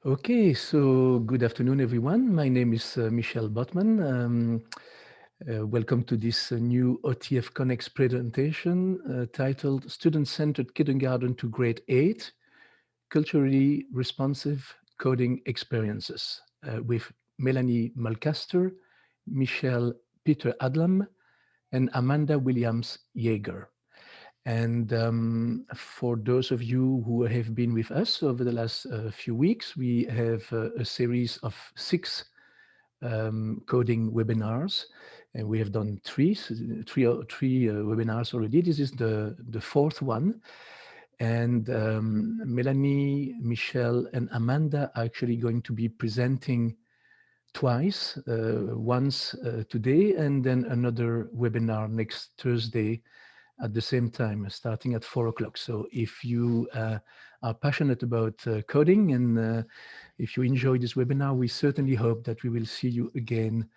Okay, so good afternoon, everyone. My name is MIshelle Botman. Welcome to this new OTF Connects presentation titled Student-Centered Kindergarten to Grade 8, Culturally Responsive Coding Experiences with Melanie Mulcaster, MIshelle Petter-Adlam, and Amanda Williams-Yeagers. And for those of you who have been with us over the last few weeks, we have a series of 6 coding webinars, and we have done three webinars already. This is the 4th one. And Melanie, MIshelle, and Amanda are actually going to be presenting twice, once today, and then another webinar next Thursday at the same time, starting at 4 o'clock. So if you are passionate about coding and if you enjoy this webinar, we certainly hope that we will see you again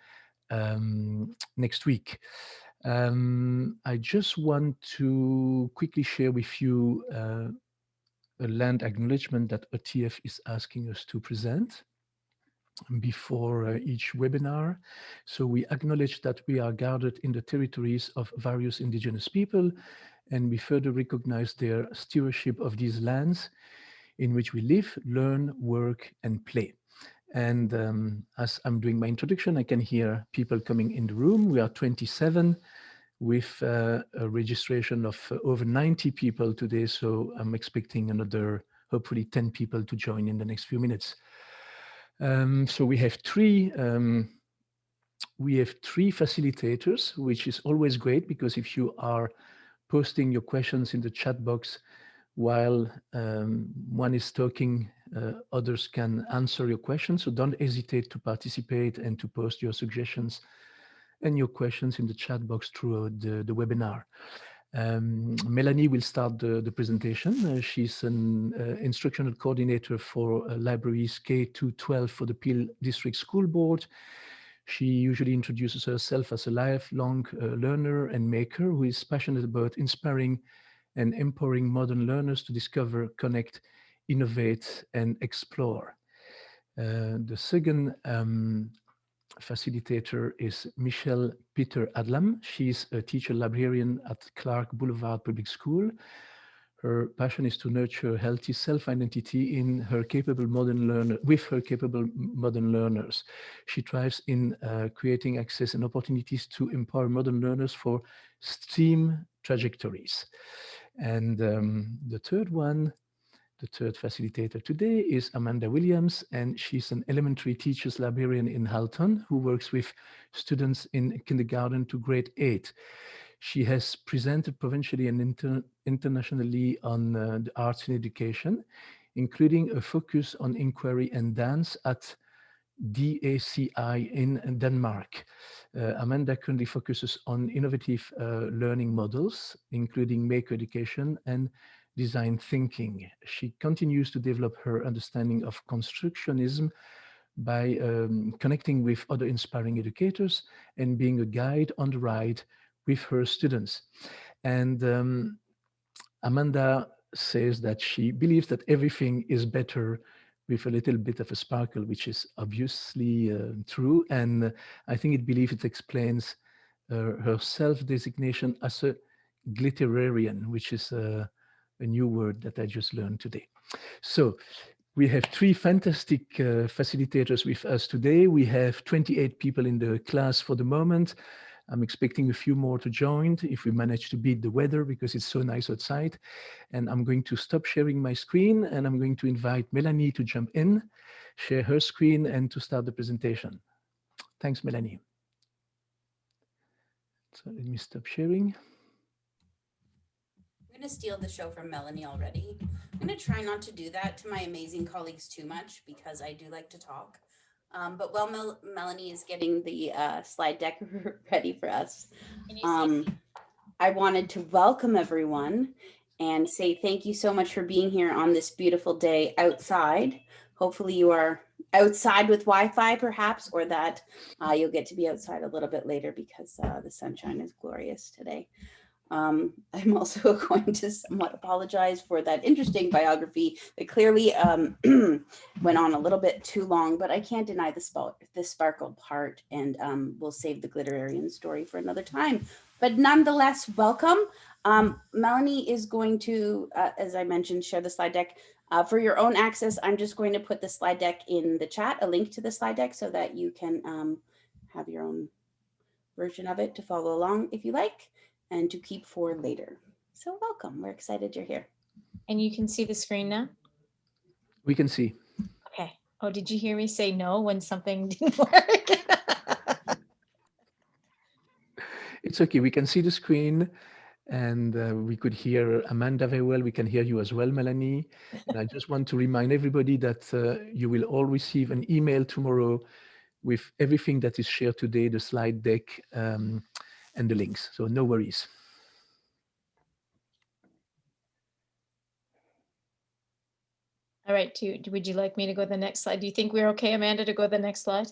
next week. I just want to quickly share with you a land acknowledgement that OTF is asking us to present before each webinar. So we acknowledge that we are gathered in the territories of various indigenous people, and we further recognize their stewardship of these lands in which we live, learn, work, and play. And as I'm doing my introduction, I can hear people coming in the room. We are 27 with a registration of over 90 people today. So I'm expecting another, hopefully 10 people to join in the next few minutes. So we have three facilitators, which is always great, because if you are posting your questions in the chat box while one is talking, others can answer your questions. So don't hesitate to participate and to post your suggestions and your questions in the chat box throughout the webinar. Melanie will start the presentation. She's an instructional coordinator for libraries K-12 for the Peel District School Board. She usually introduces herself as a lifelong learner and maker who is passionate about inspiring and empowering modern learners to discover, connect, innovate, and explore. The second facilitator is MIshelle Petter-Adlam. She's a teacher librarian at Clark Boulevard Public School. Her passion is to nurture healthy self-identity in her capable modern learner, with her capable modern learners. She thrives in creating access and opportunities to empower modern learners for STEAM trajectories. And the third facilitator today is Amanda Williams, and she's an elementary teacher's librarian in Halton who works with students in kindergarten to grade 8. She has presented provincially and internationally on the arts in education, including a focus on inquiry and dance at DACI in Denmark. Amanda currently focuses on innovative learning models, including maker education and design thinking. She continues to develop her understanding of constructionism by connecting with other inspiring educators and being a guide on the ride with her students. And Amanda says that she believes that everything is better with a little bit of a sparkle, which is obviously true. And I think it explains her self-designation as a glitterarian, which is a new word that I just learned today. So we have 3 fantastic facilitators with us today. We have 28 people in the class for the moment. I'm expecting a few more to join if we manage to beat the weather, because it's so nice outside. And I'm going to stop sharing my screen, and I'm going to invite Melanie to jump in, share her screen, and to start the presentation. Thanks, Melanie. So let me stop sharing. I'm going to steal the show from Melanie already. I'm going to try not to do that to my amazing colleagues too much, because I do like to talk. But while Melanie is getting the slide deck ready for us, I wanted to welcome everyone and say thank you so much for being here on this beautiful day outside. Hopefully you are outside with Wi-Fi perhaps, or that you'll get to be outside a little bit later, because the sunshine is glorious today. I'm also going to somewhat apologize for that interesting biography that clearly went on a little bit too long, but I can't deny the sparkle part, and we'll save the Glitterarian story for another time. But nonetheless, welcome. Melanie is going to, as I mentioned, share the slide deck. For your own access, I'm just going to put the slide deck in the chat, a link to the slide deck, so that you can have your own version of it to follow along if you like, and to keep for later. So welcome. We're excited you're here. And you can see the screen now? We can see. Okay. Oh, did you hear me say no when something didn't work? It's okay. We can see the screen, and we could hear Amanda very well. We can hear you as well, Melanie. And I just want to remind everybody that you will all receive an email tomorrow with everything that is shared today, the slide deck, and the links. So no worries. All right, would you like me to go to the next slide? Do you think we're okay, Amanda, to go to the next slide?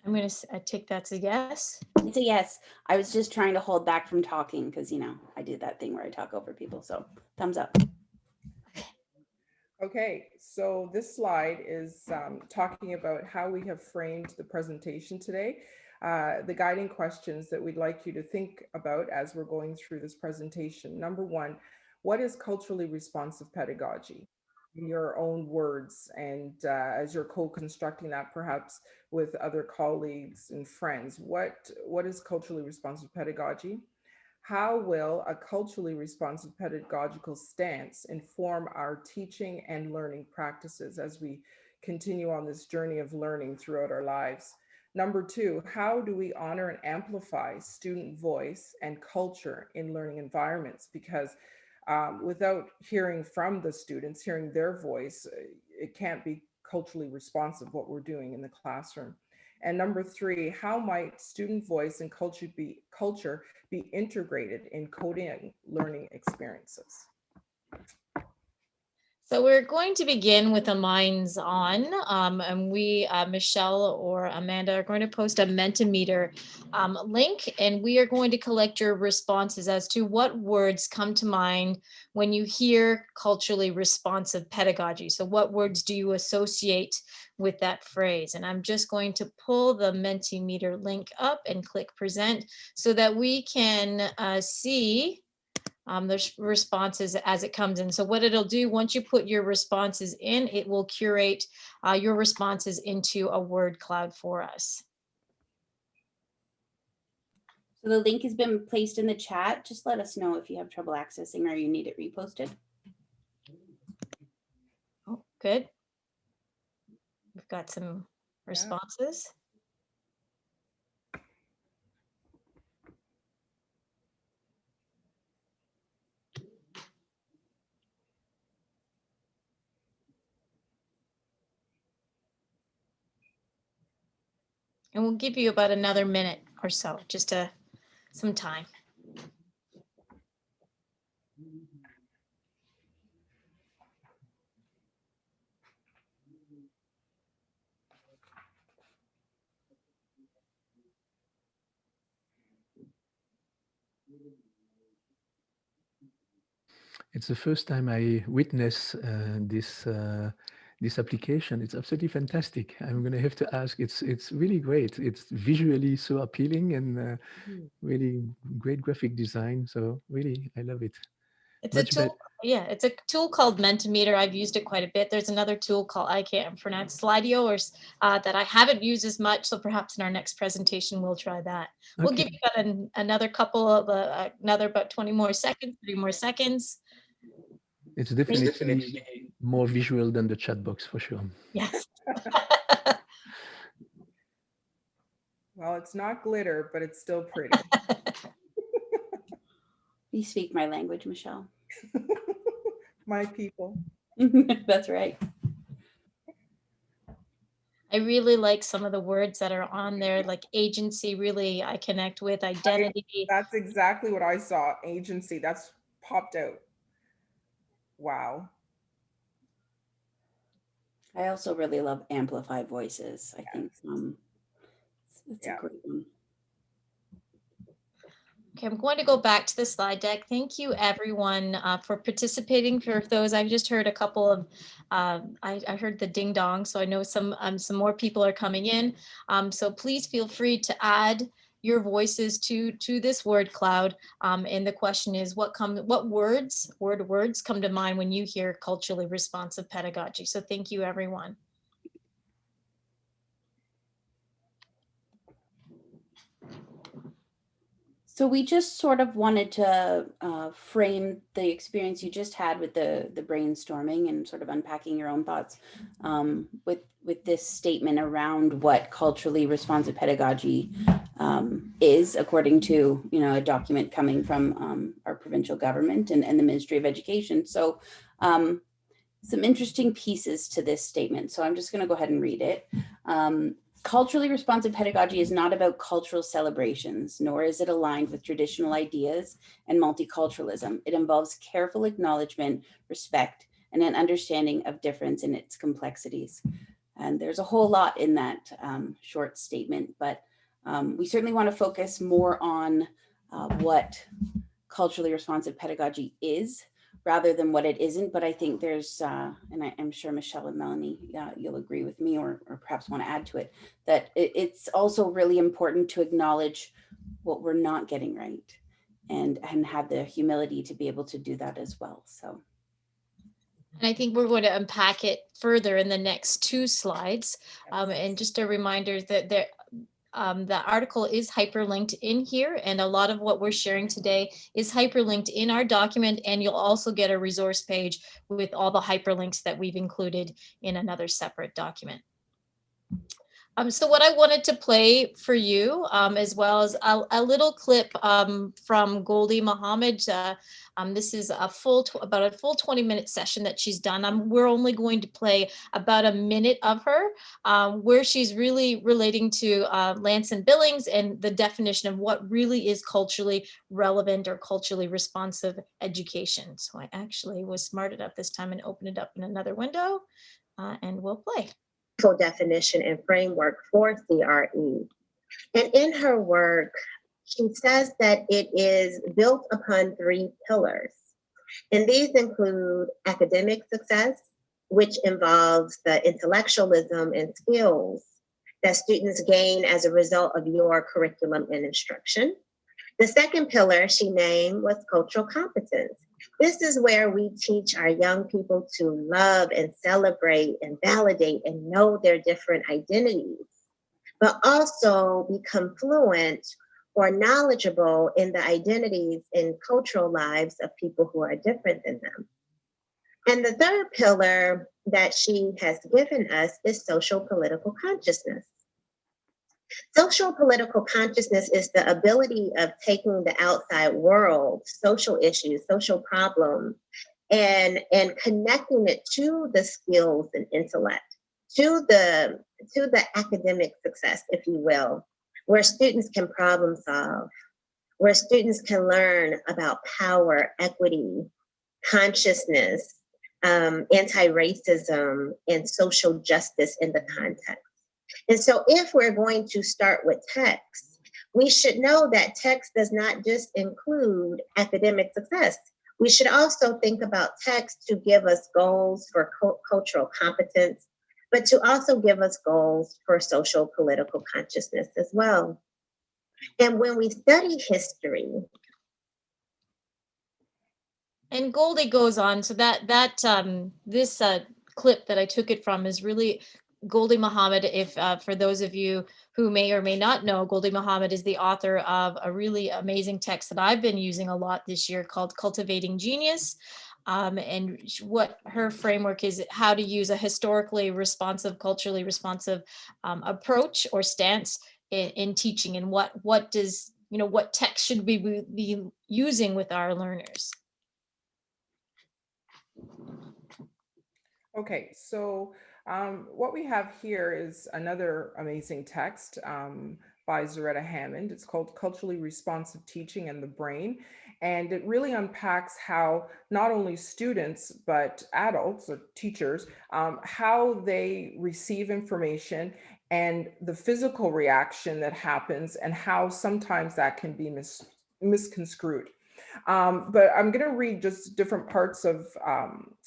I'm going to take that as a yes. It's a yes. I was just trying to hold back from talking because, you know, I do that thing where I talk over people. So thumbs up. Okay, so this slide is talking about how we have framed the presentation today. The guiding questions that we'd like you to think about as we're going through this presentation. Number one, what is culturally responsive pedagogy? In your own words, and as you're co-constructing that perhaps with other colleagues and friends, what is culturally responsive pedagogy? How will a culturally responsive pedagogical stance inform our teaching and learning practices as we continue on this journey of learning throughout our lives? Number two, how do we honor and amplify student voice and culture in learning environments? Because without hearing from the students, hearing their voice, it can't be culturally responsive what we're doing in the classroom. And number three, how might student voice and culture be integrated in coding learning experiences? So we're going to begin with a minds on, and we, MIshelle or Amanda, are going to post a Mentimeter link, and we are going to collect your responses as to what words come to mind when you hear culturally responsive pedagogy. So what words do you associate with that phrase? And I'm just going to pull the Mentimeter link up and click present so that we can see the responses as it comes in. So what it'll do, once you put your responses in, it will curate your responses into a word cloud for us. So the link has been placed in the chat. Just let us know if you have trouble accessing or you need it reposted. Oh, good. We've got some responses. And we'll give you about another minute or so, just some time. It's the first time I witness this application. It's absolutely fantastic. I'm going to have to ask. It's really great. It's visually so appealing and really great graphic design. So really, I love it. It's a tool. Yeah, it's a tool called Mentimeter. I've used it quite a bit. There's another tool called, I can't pronounce, Slido, or that I haven't used as much. So perhaps in our next presentation, we'll try that. Okay. We'll give you about another couple of, another about 20 more seconds, 30 more seconds. It's definitely more visual than the chat box for sure. Yes. Well, it's not glitter, but it's still pretty. You speak my language, MIshelle. My people. That's right. I really like some of the words that are on there, like agency, really I connect with. Identity. That's exactly what I saw. Agency, that's popped out. Wow. I also really love amplified voices. I think That's Yeah. a great one. Okay, I'm going to go back to the slide deck. Thank you, everyone, for participating. For those, I've just heard a couple of, I heard the ding dong, so I know some more people are coming in. So please feel free to add your voices to this word cloud. And the question is, what words come to mind when you hear culturally responsive pedagogy? So thank you, everyone. So we just sort of wanted to frame the experience you just had with the brainstorming and sort of unpacking your own thoughts with this statement around what culturally responsive pedagogy is, according to a document coming from our provincial government and the Ministry of Education. So some interesting pieces to this statement. So I'm just going to go ahead and read it. Culturally responsive pedagogy is not about cultural celebrations, nor is it aligned with traditional ideas and multiculturalism. It involves careful acknowledgement, respect, and an understanding of difference in its complexities. And there's a whole lot in that short statement, but we certainly want to focus more on what culturally responsive pedagogy is, rather than what it isn't. But I think there's, and I'm sure MIshelle and Melanie, you'll agree with me or perhaps want to add to it, that it's also really important to acknowledge what we're not getting right and have the humility to be able to do that as well. So. And I think we're going to unpack it further in the next 2 slides. And just a reminder that the article is hyperlinked in here, and a lot of what we're sharing today is hyperlinked in our document, and you'll also get a resource page with all the hyperlinks that we've included in another separate document. So what I wanted to play for you, as well as a little clip from Goldie Mohammed. This is about a full 20-minute session that she's done. We're only going to play about a minute of her, where she's really relating to Lance and Billings and the definition of what really is culturally relevant or culturally responsive education. So I actually was smart enough this time and opened it up in another window, and we'll play. Definition and framework for CRE. And in her work, she says that it is built upon 3 pillars. And these include academic success, which involves the intellectualism and skills that students gain as a result of your curriculum and instruction. The second pillar she named was cultural competence. This is where we teach our young people to love and celebrate and validate and know their different identities, but also become fluent or knowledgeable in the identities and cultural lives of people who are different than them. And the third pillar that she has given us is social political consciousness. Social political consciousness is the ability of taking the outside world, social issues, social problems, and connecting it to the skills and intellect, to the academic success, if you will, where students can problem solve, where students can learn about power, equity, consciousness, anti-racism, and social justice in the context. And so if we're going to start with text, we should know that text does not just include academic success. We should also think about text to give us goals for cultural competence, but to also give us goals for social political consciousness as well. And when we study history, and Goldie goes on, so this clip that I took it from is really Goldie Mohammed. If for those of you who may or may not know, Goldie Mohammed is the author of a really amazing text that I've been using a lot this year called Cultivating Genius. And what her framework is, how to use a historically responsive, culturally responsive approach or stance in teaching, and what text should we be using with our learners. Okay, so what we have here is another amazing text by Zaretta Hammond. It's called Culturally Responsive Teaching and the Brain. And it really unpacks how not only students, but adults or teachers, how they receive information and the physical reaction that happens and how sometimes that can be misconstrued. But I'm going to read just different parts of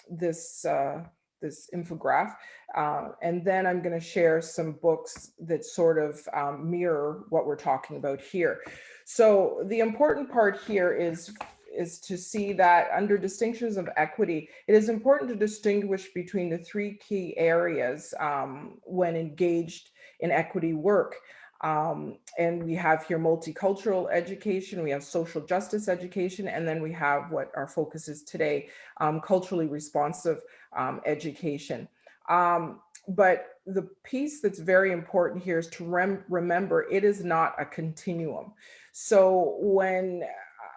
this infographic, and then I'm going to share some books that sort of mirror what we're talking about here. So the important part here is to see that under distinctions of equity, it is important to distinguish between the three key areas when engaged in equity work. And we have here multicultural education, we have social justice education, and then we have what our focus is today, culturally responsive education. But the piece that's very important here is to remember it is not a continuum. So when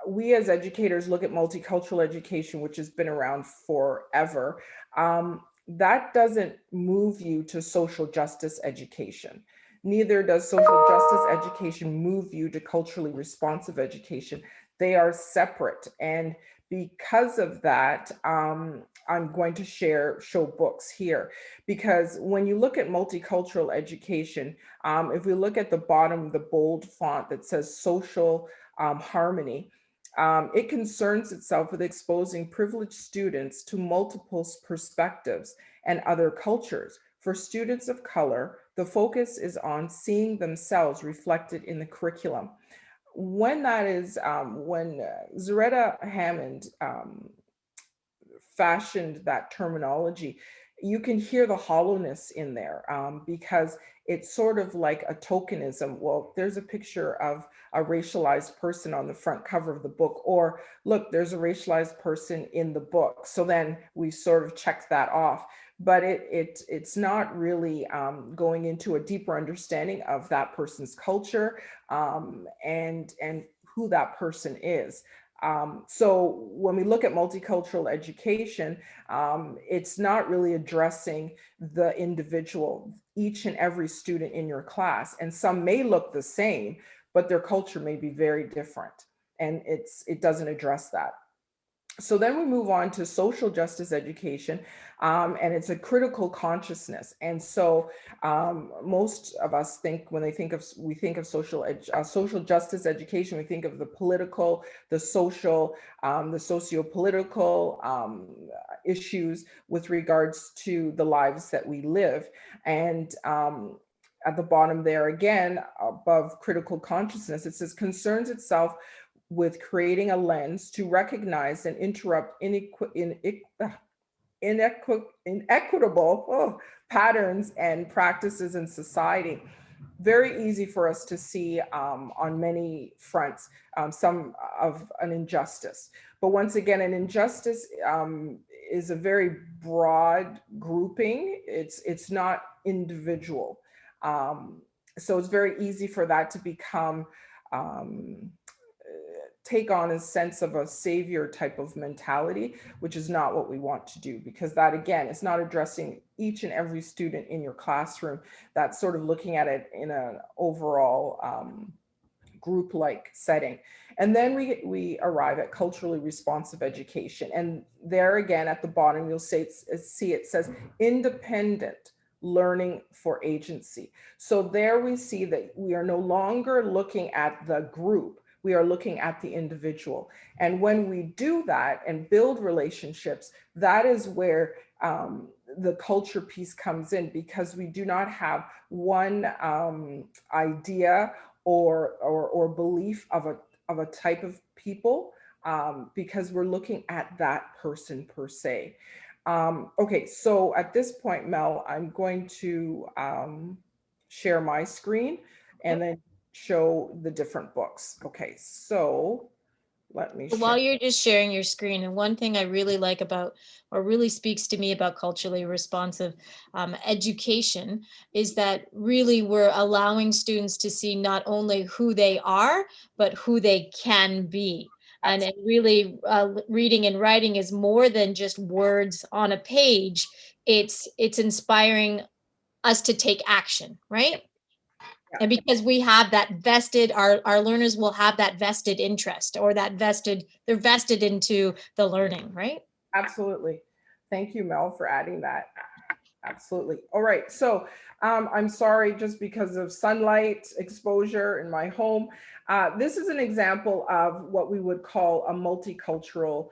we as educators look at multicultural education, which has been around forever, that doesn't move you to social justice education. Neither does social justice education move you to culturally responsive education. They are separate. And because of that, I'm going to show books here, because when you look at multicultural education, if we look at the bottom, the bold font that says social harmony, it concerns itself with exposing privileged students to multiple perspectives and other cultures. For students of color, the focus is on seeing themselves reflected in the curriculum. When that is, when Zaretta Hammond fashioned that terminology, you can hear the hollowness in there, because it's sort of like a tokenism. Well, there's a picture of a racialized person on the front cover of the book, or look, there's a racialized person in the book. So then we sort of checked that off. But it's not really going into a deeper understanding of that person's culture and who that person is. So when we look at multicultural education, it's not really addressing the individual, each and every student in your class. And some may look the same, but their culture may be very different. And it doesn't address that. So then we move on to social justice education, and it's a critical consciousness. And so most of us think, when we think of social justice education, we think of the political, the social, the socio-political issues with regards to the lives that we live. And at the bottom there again, above critical consciousness, it says concerns itself with creating a lens to recognize and interrupt inequitable patterns and practices in society. Very easy for us to see on many fronts, some of an injustice. But once again, an injustice is a very broad grouping. It's not individual. So it's very easy for that to become take on a sense of a savior type of mentality, which is not what we want to do, because that, again, is not addressing each and every student in your classroom. That's sort of looking at it in an overall group-like setting. And then we arrive at culturally responsive education. And there again, at the bottom, you'll see it says independent learning for agency. So there we see that we are no longer looking at the group, we are looking at the individual. And when we do that and build relationships, that is where the culture piece comes in, because we do not have one idea or belief of a type of people, because we're looking at that person per se. Okay, so at this point, Mel, I'm going to share my screen and then show the different books. Okay, so let me share. While you're just sharing your screen, and one thing I really like about, or really speaks to me about culturally responsive education, is that really we're allowing students to see not only who they are, but who they can be. And really reading and writing is more than just words on a page. It's inspiring us to take action, right? And because we have that vested, our learners will have that vested interest, or that they're vested into the learning, right? Absolutely. Thank you, Mel, for adding that. Absolutely. All right. So I'm sorry, just because of sunlight exposure in my home. This is an example of what we would call a multicultural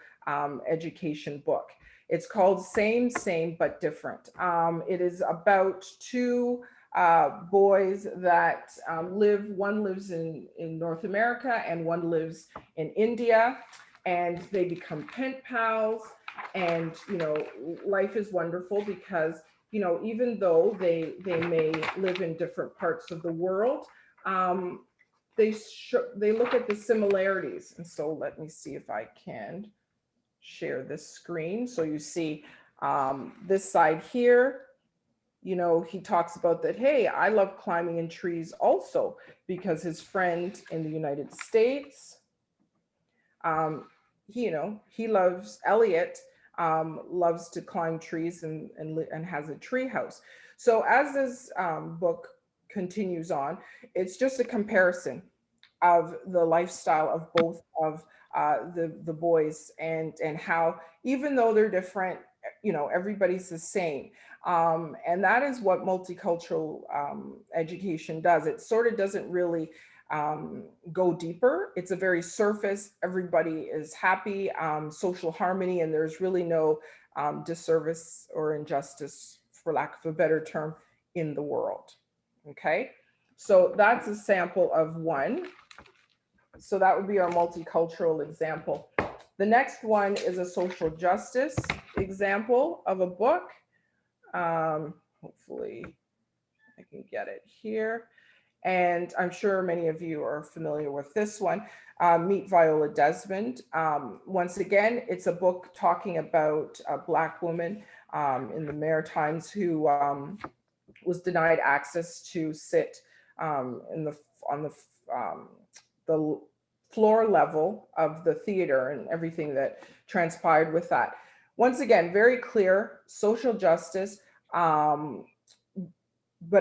education book. It's called Same, Same, but Different. It is about two boys that one lives in North America and one lives in India, and they become pen pals. And, you know, life is wonderful because, you know, even though they may live in different parts of the world, they look at the similarities. And so let me see if I can share this screen. So you see this side here, you know, he talks about that, hey, I love climbing in trees also, because his friend in the United States, he loves Elliot, loves to climb trees and has a tree house. So as this book continues on, it's just a comparison of the lifestyle of both of the boys, and how, even though they're different, you know, everybody's the same. And that is what multicultural education does. It sort of doesn't really go deeper. It's a very surface, everybody is happy, social harmony, and there's really no disservice or injustice, for lack of a better term, in the world. Okay, so that's a sample of one. So that would be our multicultural example. The next one is a social justice example of a book. Hopefully I can get it here. And I'm sure many of you are familiar with this one, Meet Viola Desmond. Once again, it's a book talking about a Black woman in the Maritimes who was denied access to sit on the floor level of the theater, and everything that transpired with that. Once again, very clear social justice, but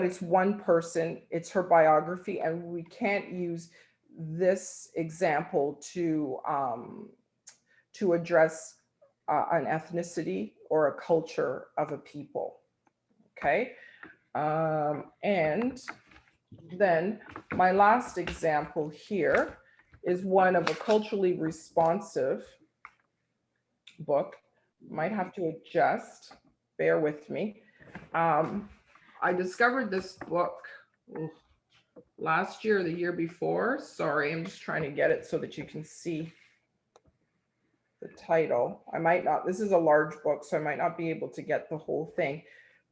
it's one person, it's her biography, and we can't use this example to address an ethnicity or a culture of a people. Okay, and then my last example here is one of a culturally responsive book. Might have to adjust, bear with me. I discovered this book last year or the year before. Sorry, I'm just trying to get it so that you can see the title. I might not, this is a large book, so I might not be able to get the whole thing,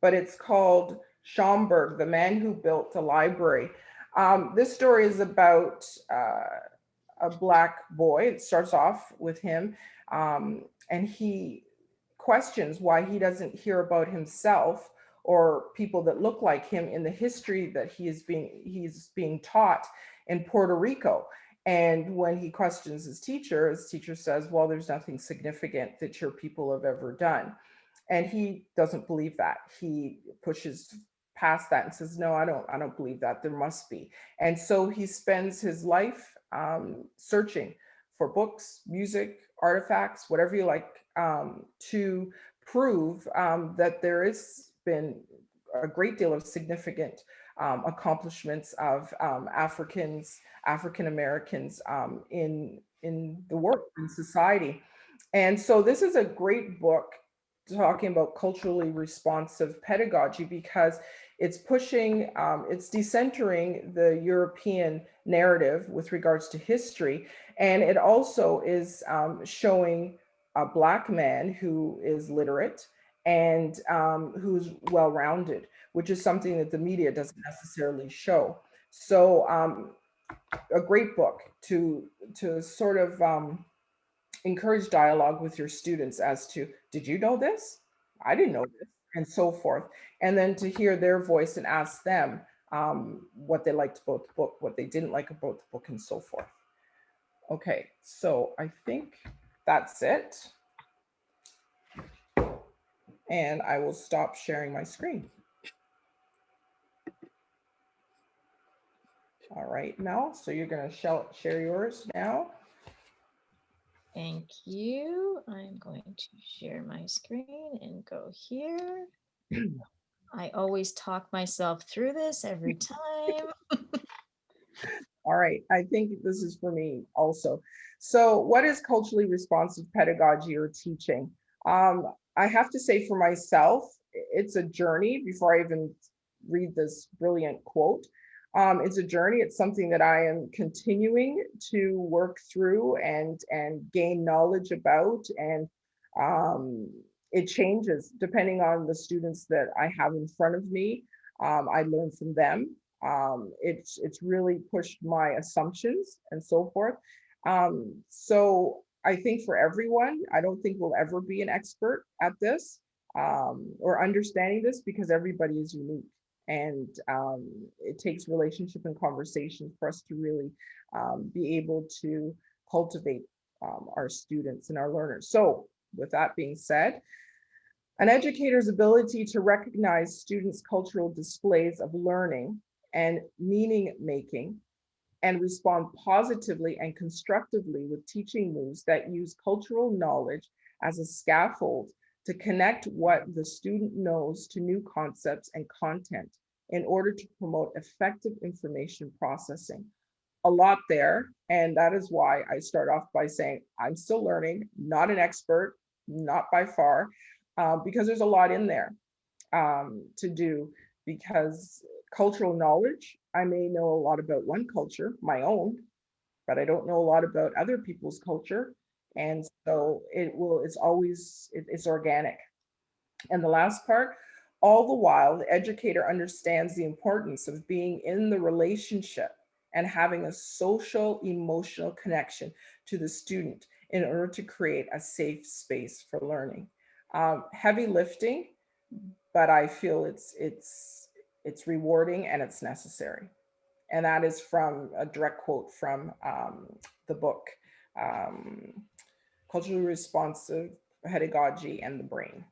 but it's called Schomburg, The Man Who Built the Library. This story is about a Black boy. It starts off with him, and he questions why he doesn't hear about himself or people that look like him in the history that he's being taught in Puerto Rico. And when he questions his teacher says, well, there's nothing significant that your people have ever done. And he doesn't believe that. He pushes past that and says, no, I don't believe that. There must be. And so he spends his life searching for books, music, artifacts, whatever you like, to prove that there has been a great deal of significant accomplishments of African Americans in the work, in society. And so this is a great book talking about culturally responsive pedagogy, because it's pushing, it's decentering the European narrative with regards to history. And it also is showing a Black man who is literate and who's well-rounded, which is something that the media doesn't necessarily show. So a great book to sort of encourage dialogue with your students as to, did you know this? I didn't know this, and so forth. And then to hear their voice and ask them what they liked about the book, what they didn't like about the book, and so forth. Okay, so I think that's it. And I will stop sharing my screen. All right, Mel, so you're going to share yours now. Thank you. I'm going to share my screen and go here. I always talk myself through this every time. All right, I think this is for me also. So what is culturally responsive pedagogy or teaching? I have to say for myself, it's a journey before I even read this brilliant quote. It's a journey. It's something that I am continuing to work through and gain knowledge about. And it changes depending on the students that I have in front of me. I learn from them. It's really pushed my assumptions and so forth. So I think for everyone, I don't think we'll ever be an expert at this or understanding this, because everybody is unique. And it takes relationship and conversation for us to really be able to cultivate our students and our learners. So with that being said, an educator's ability to recognize students' cultural displays of learning and meaning making and respond positively and constructively with teaching moves that use cultural knowledge as a scaffold to connect what the student knows to new concepts and content in order to promote effective information processing. A lot there, and that is why I start off by saying I'm still learning, not an expert, not by far, because there's a lot in there to do, because cultural knowledge, I may know a lot about one culture, my own, but I don't know a lot about other people's culture. And so it's organic. And the last part, all the while, the educator understands the importance of being in the relationship and having a social emotional connection to the student in order to create a safe space for learning. Heavy lifting, but I feel it's rewarding and it's necessary. And that is from a direct quote from the book, Culturally Responsive Pedagogy and the Brain.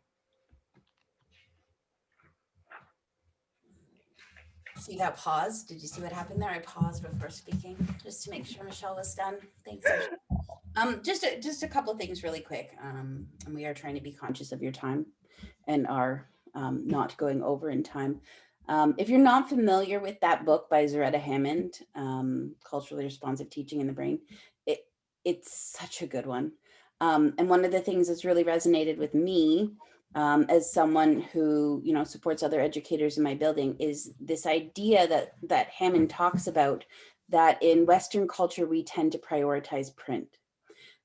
See that pause? Did you see what happened there? I paused before speaking just to make sure Michelle was done. Thanks. Just a couple of things really quick. And we are trying to be conscious of your time and are not going over in time. If you're not familiar with that book by Zaretta Hammond, Culturally Responsive Teaching in the Brain, it's such a good one. And one of the things that's really resonated with me as someone who, supports other educators in my building is this idea that Hammond talks about, that in Western culture, we tend to prioritize print.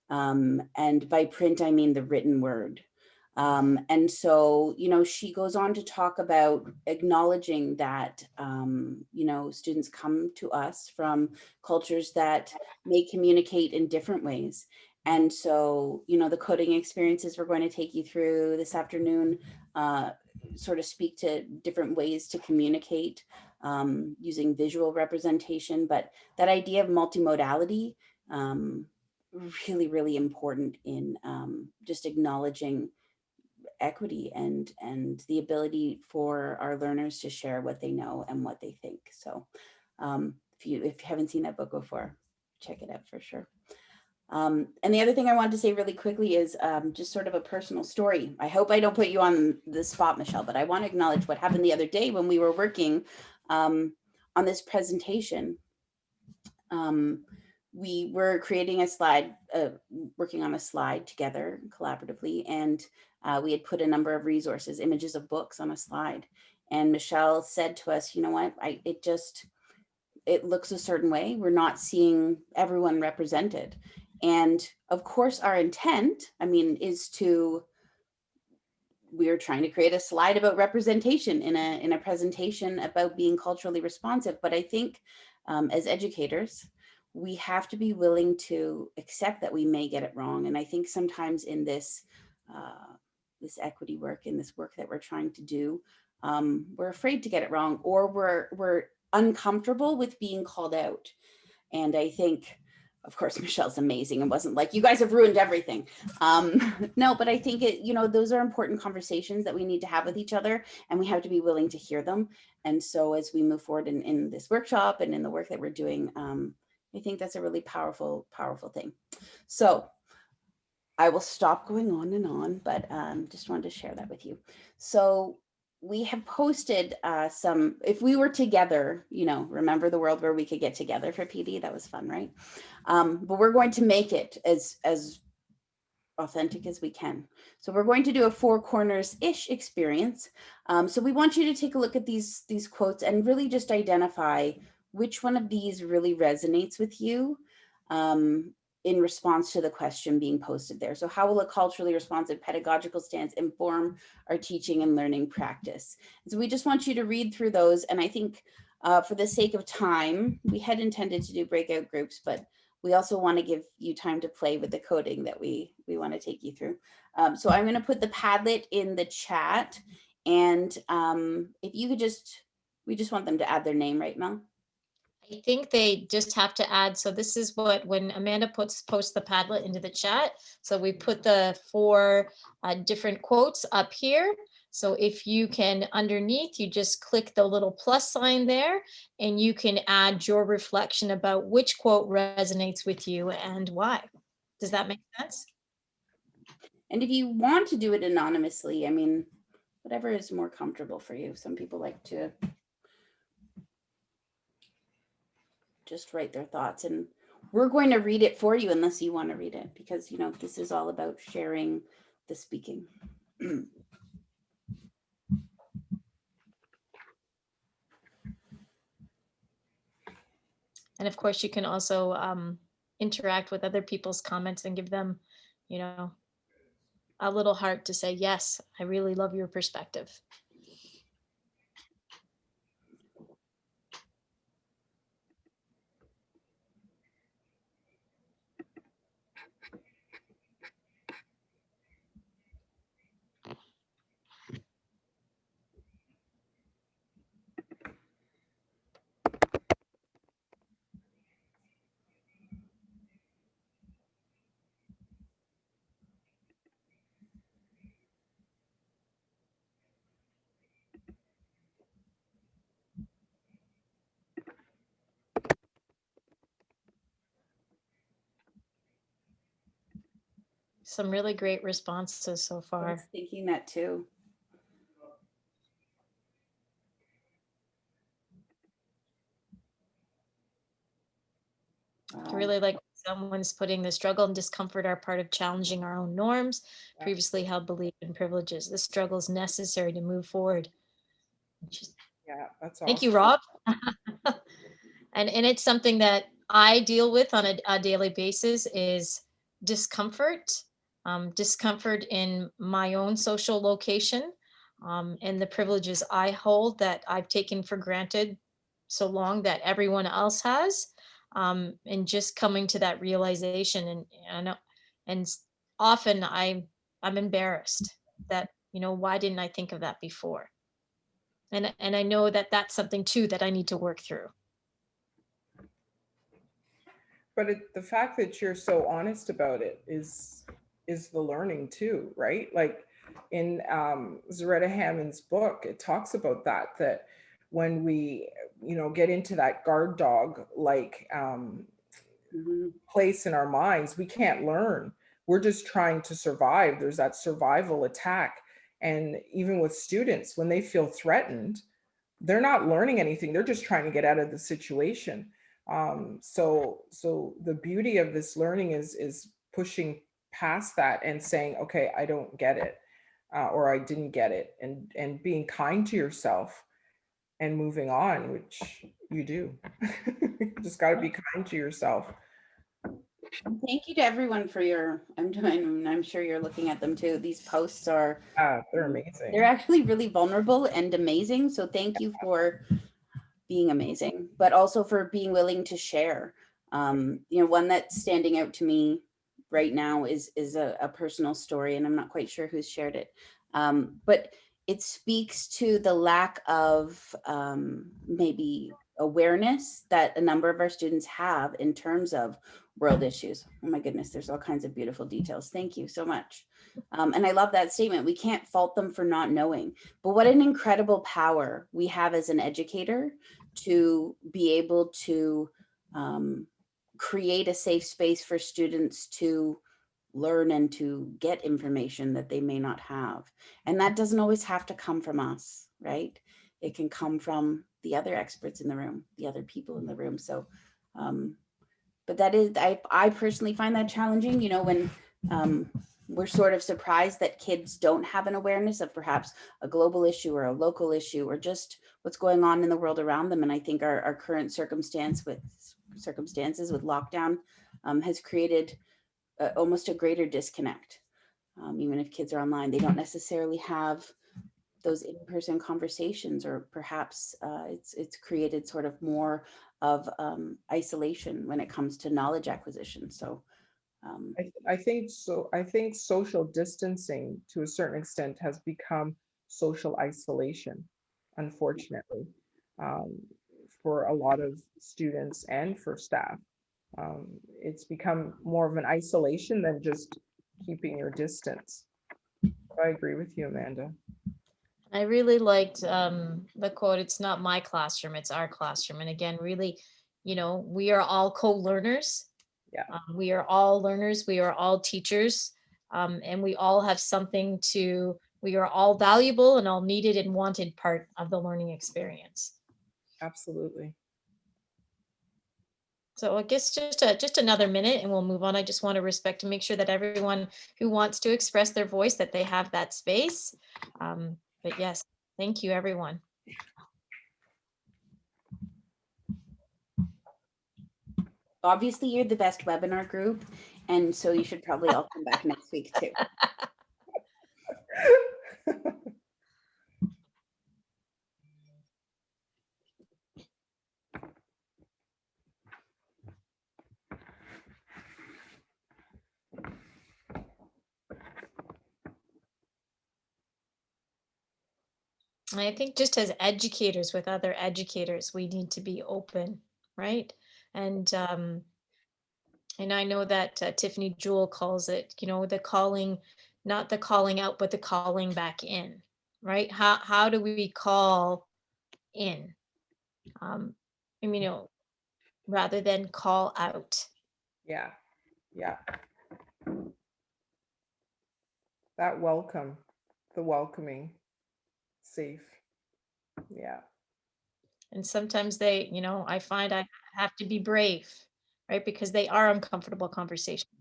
And by print, I mean the written word. And so, she goes on to talk about acknowledging that, students come to us from cultures that may communicate in different ways. And so, the coding experiences we're going to take you through this afternoon sort of speak to different ways to communicate using visual representation. But that idea of multimodality, really, really important in just acknowledging equity and the ability for our learners to share what they know and what they think. So if you haven't seen that book before, check it out for sure. And the other thing I wanted to say really quickly is just sort of a personal story. I hope I don't put you on the spot, Michelle, but I want to acknowledge what happened the other day when we were working on this presentation. We were creating a slide, working on a slide together collaboratively, and we had put a number of resources, images of books on a slide. And MIshelle said to us, you know what, it looks a certain way. We're not seeing everyone represented. And of course, our intent, is we're trying to create a slide about representation in a presentation about being culturally responsive. But I think as educators, we have to be willing to accept that we may get it wrong. And I think sometimes in this equity work, in this work that we're trying to do, we're afraid to get it wrong, or we're uncomfortable with being called out. And I think, of course, MIshelle's amazing and wasn't like, you guys have ruined everything. No, but I think those are important conversations that we need to have with each other, and we have to be willing to hear them. And so as we move forward in this workshop and in the work that we're doing, I think that's a really powerful, powerful thing. So I will stop going on and on, but just wanted to share that with you. So we have posted some, if we were together, you know, remember the world where we could get together for PD? That was fun, right? But we're going to make it as authentic as we can. So we're going to do a four corners-ish experience. So we want you to take a look at these quotes and really just identify which one of these really resonates with you in response to the question being posted there. So how will a culturally responsive pedagogical stance inform our teaching and learning practice? And so we just want you to read through those. And I think for the sake of time, we had intended to do breakout groups, but we also want to give you time to play with the coding that we want to take you through. So I'm going to put the Padlet in the chat. And if you could we just want them to add their name, right, Mel? I think they just have to add, so this is what, when Amanda posts the Padlet into the chat, so we put the four different quotes up here. So if you can, underneath, you just click the little plus sign there, and you can add your reflection about which quote resonates with you and why. Does that make sense? And if you want to do it anonymously, I mean, whatever is more comfortable for you. Some people like to just write their thoughts, and we're going to read it for you unless you want to read it, because, you know, this is all about sharing the speaking. And of course, you can also interact with other people's comments and give them, you know, a little heart to say, yes, I really love your perspective. Some really great responses so far. I was thinking that too. Wow. I really like someone's putting the struggle and discomfort are part of challenging our own norms, previously held belief and privileges. This struggle is necessary to move forward. Yeah, that's awesome. Thank you, Rob. And it's something that I deal with on a daily basis is discomfort, discomfort in my own social location, and the privileges I hold that I've taken for granted so long that everyone else has, and just coming to that realization. And often I'm embarrassed that, you know, why didn't I think of that before? And I know that that's something too that I need to work through. But the fact that you're so honest about it is the learning too, right? Like in Zaretta Hammond's book, it talks about that when we, you know, get into that guard dog like place in our minds, we can't learn. We're just trying to survive. There's that survival attack. And even with students, when they feel threatened, they're not learning anything. They're just trying to get out of the situation. So the beauty of this learning is pushing past that and saying, okay, I don't get it, or I didn't get it, and being kind to yourself and moving on, which you do. Just got to be kind to yourself. Thank you to everyone for your, I'm sure you're looking at them too. These posts are, they're amazing. They're actually really vulnerable and amazing. So thank you for being amazing, but also for being willing to share. You know, one that's standing out to me right now is a personal story, and I'm not quite sure who's shared it. But it speaks to the lack of maybe awareness that a number of our students have in terms of world issues. Oh my goodness, there's all kinds of beautiful details. Thank you so much. And I love that statement. We can't fault them for not knowing, but what an incredible power we have as an educator to be able to create a safe space for students to learn and to get information that they may not have. And that doesn't always have to come from us. right? It can come from the other experts in the room, the other people in the room. So, but that is, I personally find that challenging, you know, when we're sort of surprised that kids don't have an awareness of perhaps a global issue or a local issue or just what's going on in the world around them. And I think our current circumstances with lockdown has created almost a greater disconnect. Even if kids are online, they don't necessarily have those in-person conversations, or perhaps it's created sort of more of isolation when it comes to knowledge acquisition. So I think so. I think social distancing to a certain extent has become social isolation, unfortunately, for a lot of students and for staff. It's become more of an isolation than just keeping your distance. I agree with you, Amanda. I really liked the quote, "It's not my classroom, it's our classroom." And again, really, you know, we are all co-learners. Yeah. We are all learners. We are all teachers. And we all have something we are all valuable and all needed and wanted part of the learning experience. Absolutely. So I guess just another minute and we'll move on. I just want to respect and make sure that everyone who wants to express their voice, that they have that space. But yes, thank you, everyone. obviously you're the best webinar group, and so you should probably all come back next week too. I think just as educators with other educators, we need to be open, right? And I know that Tiffany Jewell calls it, you know, the calling, not the calling out, but the calling back in, right? How do we call in? You know, rather than call out. Yeah, yeah. That welcome, the welcoming, safe. Yeah. And sometimes they, you know, I find I have to be brave, right? Because they are uncomfortable conversations.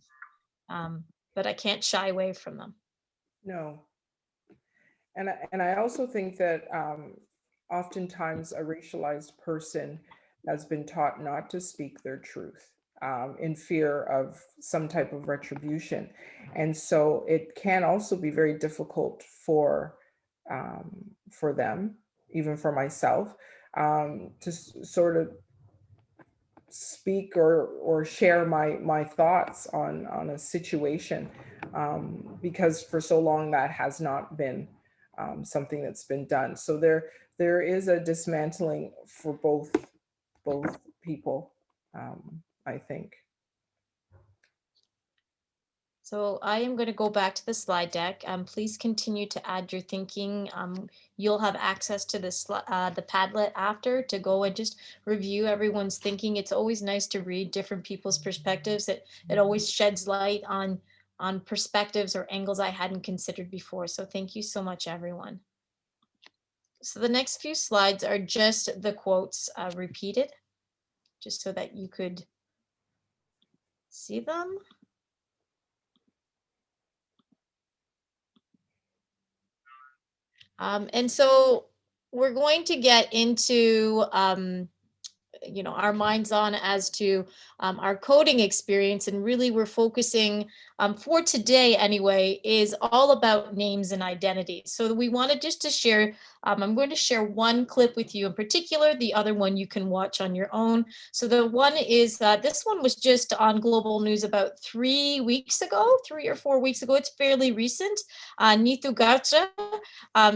But I can't shy away from them. No. And I also think that oftentimes a racialized person has been taught not to speak their truth in fear of some type of retribution. And so it can also be very difficult for them, even for myself, to sort of speak or share my thoughts on a situation, because for so long that has not been something that's been done. So there is a dismantling for both people, I think. So I am going to go back to the slide deck. Please continue to add your thinking. You'll have access to the Padlet after to go and just review everyone's thinking. It's always nice to read different people's perspectives. It always sheds light on perspectives or angles I hadn't considered before. So thank you so much, everyone. So the next few slides are just the quotes repeated, just so that you could see them. And so we're going to get into, you know, our minds on as to our coding experience. And really we're focusing for today anyway, is all about names and identities. So we wanted just to share, I'm going to share one clip with you in particular, the other one you can watch on your own. So the one is, this one was just on Global News about 3 weeks ago, 3 or 4 weeks ago. It's fairly recent. Neetu Garcha.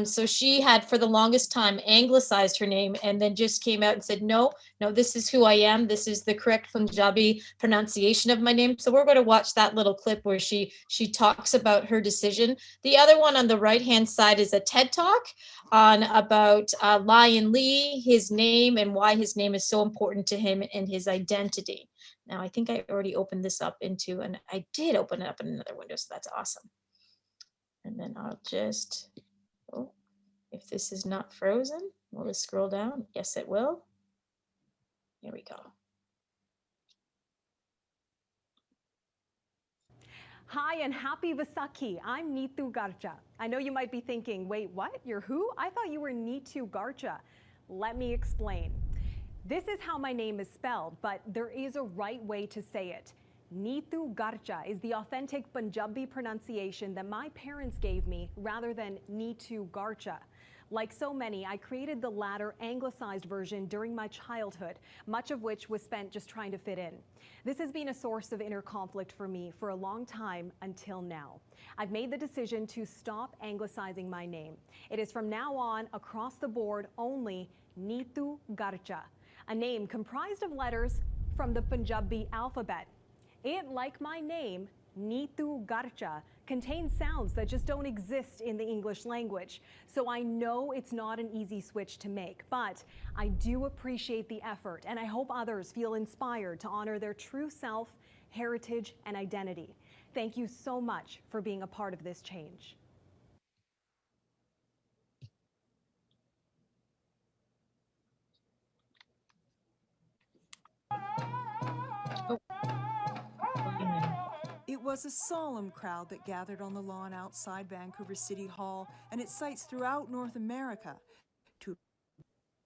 So she had for the longest time anglicized her name and then just came out and said, no, this is who I am. This is the correct Punjabi pronunciation of my name. So we're going to watch that little clip where she talks about her decision. The other one on the right-hand side is a TED Talk on about Lion Lee, his name, and why his name is so important to him and his identity. Now, I think I already opened this up into, and I did open it up in another window, so that's awesome. And then I'll just, If this is not frozen, will it scroll down? Yes, it will. Here we go. Hi and happy Vaisakhi. I'm Neetu Garcha. I know you might be thinking, wait, what? You're who? I thought you were Neetu Garcha. Let me explain. This is how my name is spelled, but there is a right way to say it. Neetu Garcha is the authentic Punjabi pronunciation that my parents gave me rather than Neetu Garcha. Like so many, I created the latter anglicized version during my childhood, much of which was spent just trying to fit in. This has been a source of inner conflict for me for a long time until now. I've made the decision to stop anglicizing my name. It is from now on, across the board, only Neetu Garcha, a name comprised of letters from the Punjabi alphabet. It, like my name, Neetu Garcha, contains sounds that just don't exist in the English language. So I know it's not an easy switch to make, but I do appreciate the effort, and I hope others feel inspired to honor their true self, heritage, and identity. Thank you so much for being a part of this change. It was a solemn crowd that gathered on the lawn outside Vancouver City Hall and its sites throughout North America.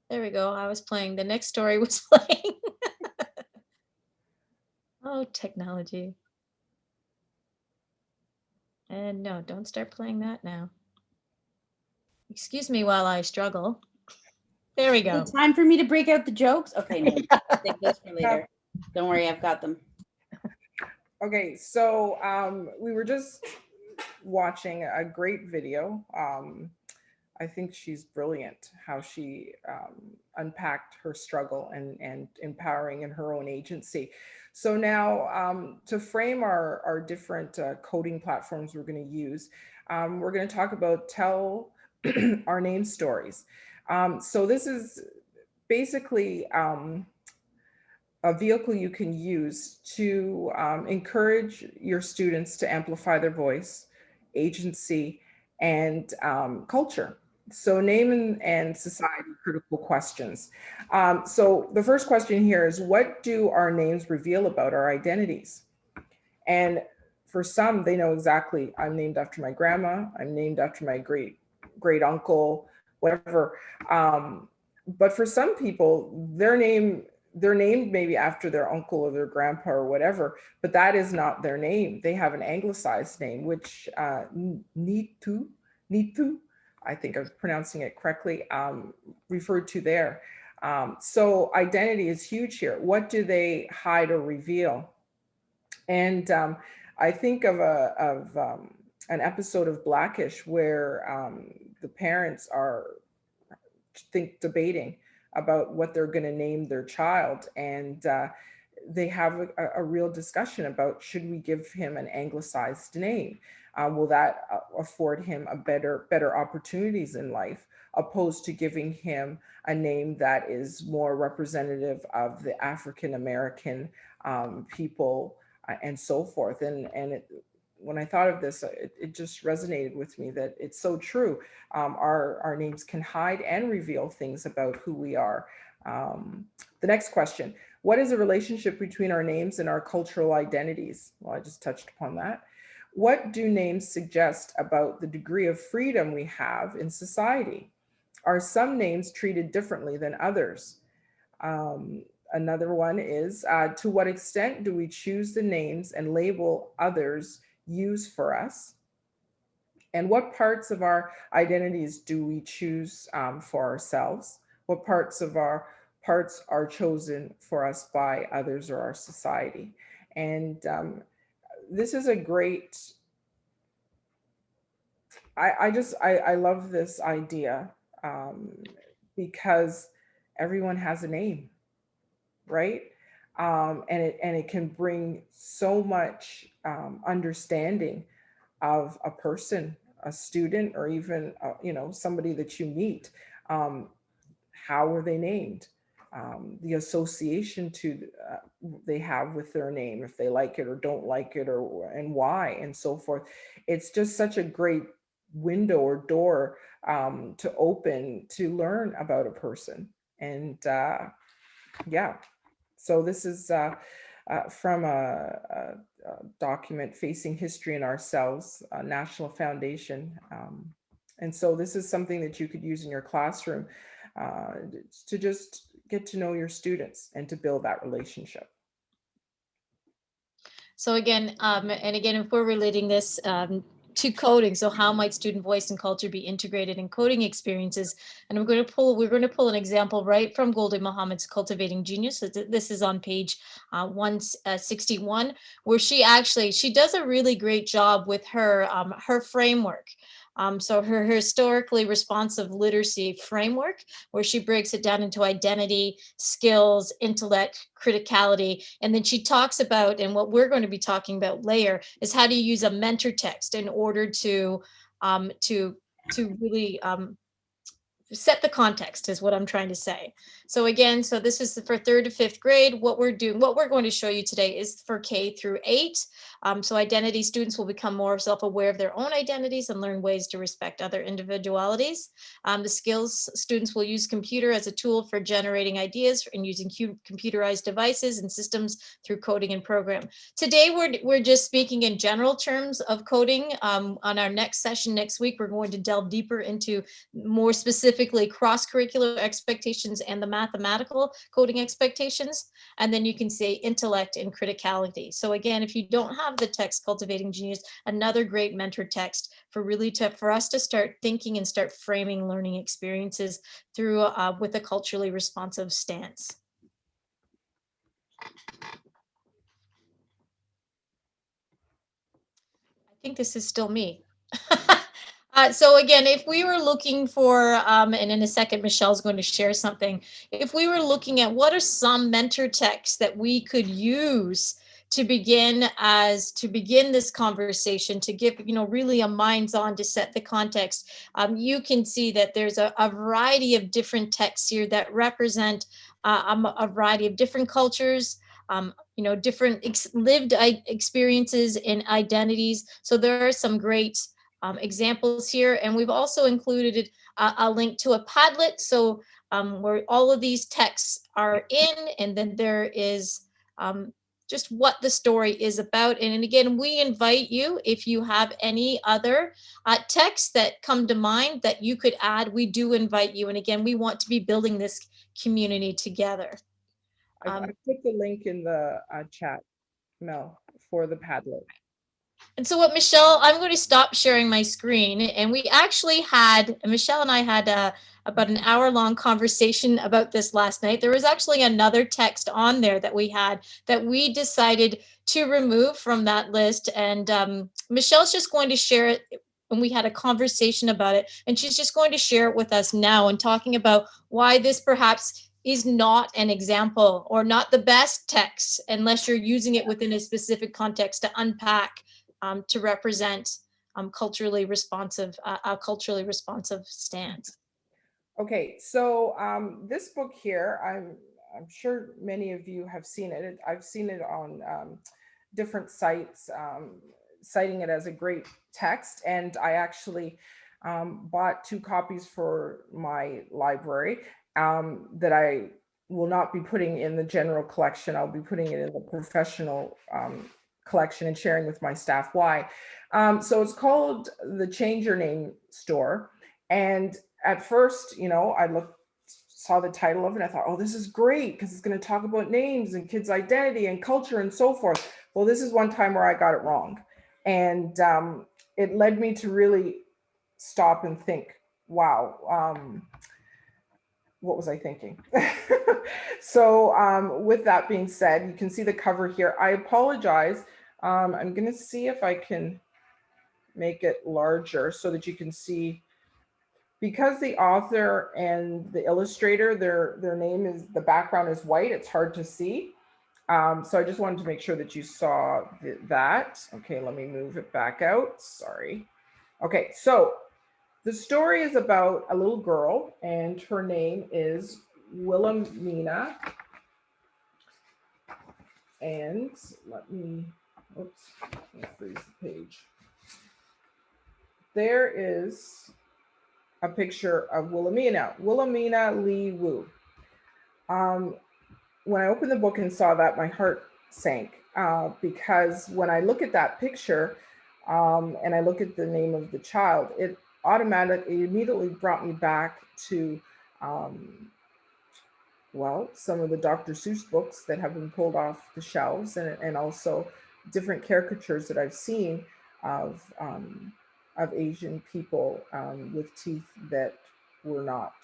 There we go. I was playing. The next story was playing. Oh, technology. And no, don't start playing that now. Excuse me while I struggle. There we go. Time for me to break out the jokes? Okay, no, take those for later. Don't worry, I've got them. Okay, so we were just watching a great video. I think she's brilliant how she unpacked her struggle and empowering in her own agency. So now to frame our different coding platforms we're going to use, we're going to talk about tell our name stories. So this is basically a vehicle you can use to encourage your students to amplify their voice, agency, and culture. So name and society critical questions. So the first question here is, what do our names reveal about our identities? And for some, they know exactly, I'm named after my grandma, I'm named after my great uncle, whatever. But for some people, they're named maybe after their uncle or their grandpa or whatever, but that is not their name. They have an anglicized name, which Neetu, I think I was pronouncing it correctly, referred to there. So identity is huge here. What do they hide or reveal? And I think of an episode of Blackish where the parents are debating about what they're going to name their child, and they have a real discussion about, should we give him an anglicized name? Will that afford him a better opportunities in life, opposed to giving him a name that is more representative of the African American people and so forth? And when I thought of this, it just resonated with me that it's so true. Our names can hide and reveal things about who we are. The next question, what is the relationship between our names and our cultural identities? Well, I just touched upon that. What do names suggest about the degree of freedom we have in society? Are some names treated differently than others? Another one is, to what extent do we choose the names and label others use for us? And what parts of our identities do we choose for ourselves? What parts are chosen for us by others or our society? And this is a great, I love this idea because everyone has a name, right? And it can bring so much understanding of a person, a student, or even somebody that you meet. How were they named? The association they have with their name, if they like it or don't like it, and why, and so forth. It's just such a great window or door to open, to learn about a person. And yeah, so this is from a document, Facing History in Ourselves, a National Foundation. And so this is something that you could use in your classroom to just get to know your students and to build that relationship. So again, and again, if we're relating this to coding, so how might student voice and culture be integrated in coding experiences? And we're going to pull an example right from Goldie Muhammad's Cultivating Genius. So this is on page 161, where she does a really great job with her her framework. So her historically responsive literacy framework, where she breaks it down into identity, skills, intellect, criticality, and then she talks about, and what we're going to be talking about later, is how to use a mentor text in order to really set the context, is what I'm trying to say. So again, so this is for 3rd to 5th grade. What we're going to show you today is for K through 8. So identity students will become more self-aware of their own identities and learn ways to respect other individualities. The skills students will use computer as a tool for generating ideas and using computerized devices and systems through coding and program. Today, we're just speaking in general terms of coding. On our next session next week, we're going to delve deeper into more specifically cross-curricular expectations and the mathematical coding expectations. And then you can say intellect and criticality. So again, if you don't have the text Cultivating Genius, another great mentor text for us to start thinking and start framing learning experiences through with a culturally responsive stance. I think this is still me. So again, if we were looking for, and in a second, MIshelle's going to share something. If we were looking at what are some mentor texts that we could use to begin this conversation, to give, really a minds on, to set the context, you can see that there's a variety of different texts here that represent a variety of different cultures, different lived experiences and identities. So there are some great examples here, and we've also included a link to a Padlet, so where all of these texts are in, and then there is just what the story is about. And again, we invite you, if you have any other texts that come to mind that you could add, we do invite you. And again, we want to be building this community together. I put the link in the chat, Mel, for the Padlet. And so MIchelle, I'm going to stop sharing my screen. And we actually MIchelle and I had about an hour-long conversation about this last night. There was actually another text on there that we had that we decided to remove from that list. And MIchelle's just going to share it. And we had a conversation about it. And she's just going to share it with us now, and talking about why this perhaps is not an example or not the best text unless you're using it within a specific context to unpack, to represent a culturally responsive stance. Okay, so this book here, I'm sure many of you have seen it. I've seen it on different sites, citing it as a great text, and I actually bought 2 copies for my library that I will not be putting in the general collection. I'll be putting it in the professional collection and sharing with my staff why. So it's called the Change Your Name Store. And at first, I saw the title of it, and I thought, oh, this is great, because it's going to talk about names and kids' identity and culture and so forth. Well, this is one time where I got it wrong. And it led me to really stop and think, wow, what was I thinking? So with that being said, you can see the cover here. I apologize. I'm going to see if I can make it larger so that you can see, because the author and the illustrator, their name is, the background is white, it's hard to see. So I just wanted to make sure that you saw that. Okay, let me move it back out. Sorry. Okay, so the story is about a little girl, and her name is Wilhelmina. And let me freeze the page. There is a picture of Wilhelmina Lee Wu. When I opened the book and saw that, my heart sank because when I look at that picture and I look at the name of the child, it immediately brought me back to, well, some of the Dr. Seuss books that have been pulled off the shelves, and also different caricatures that I've seen of Asian people with teeth that were not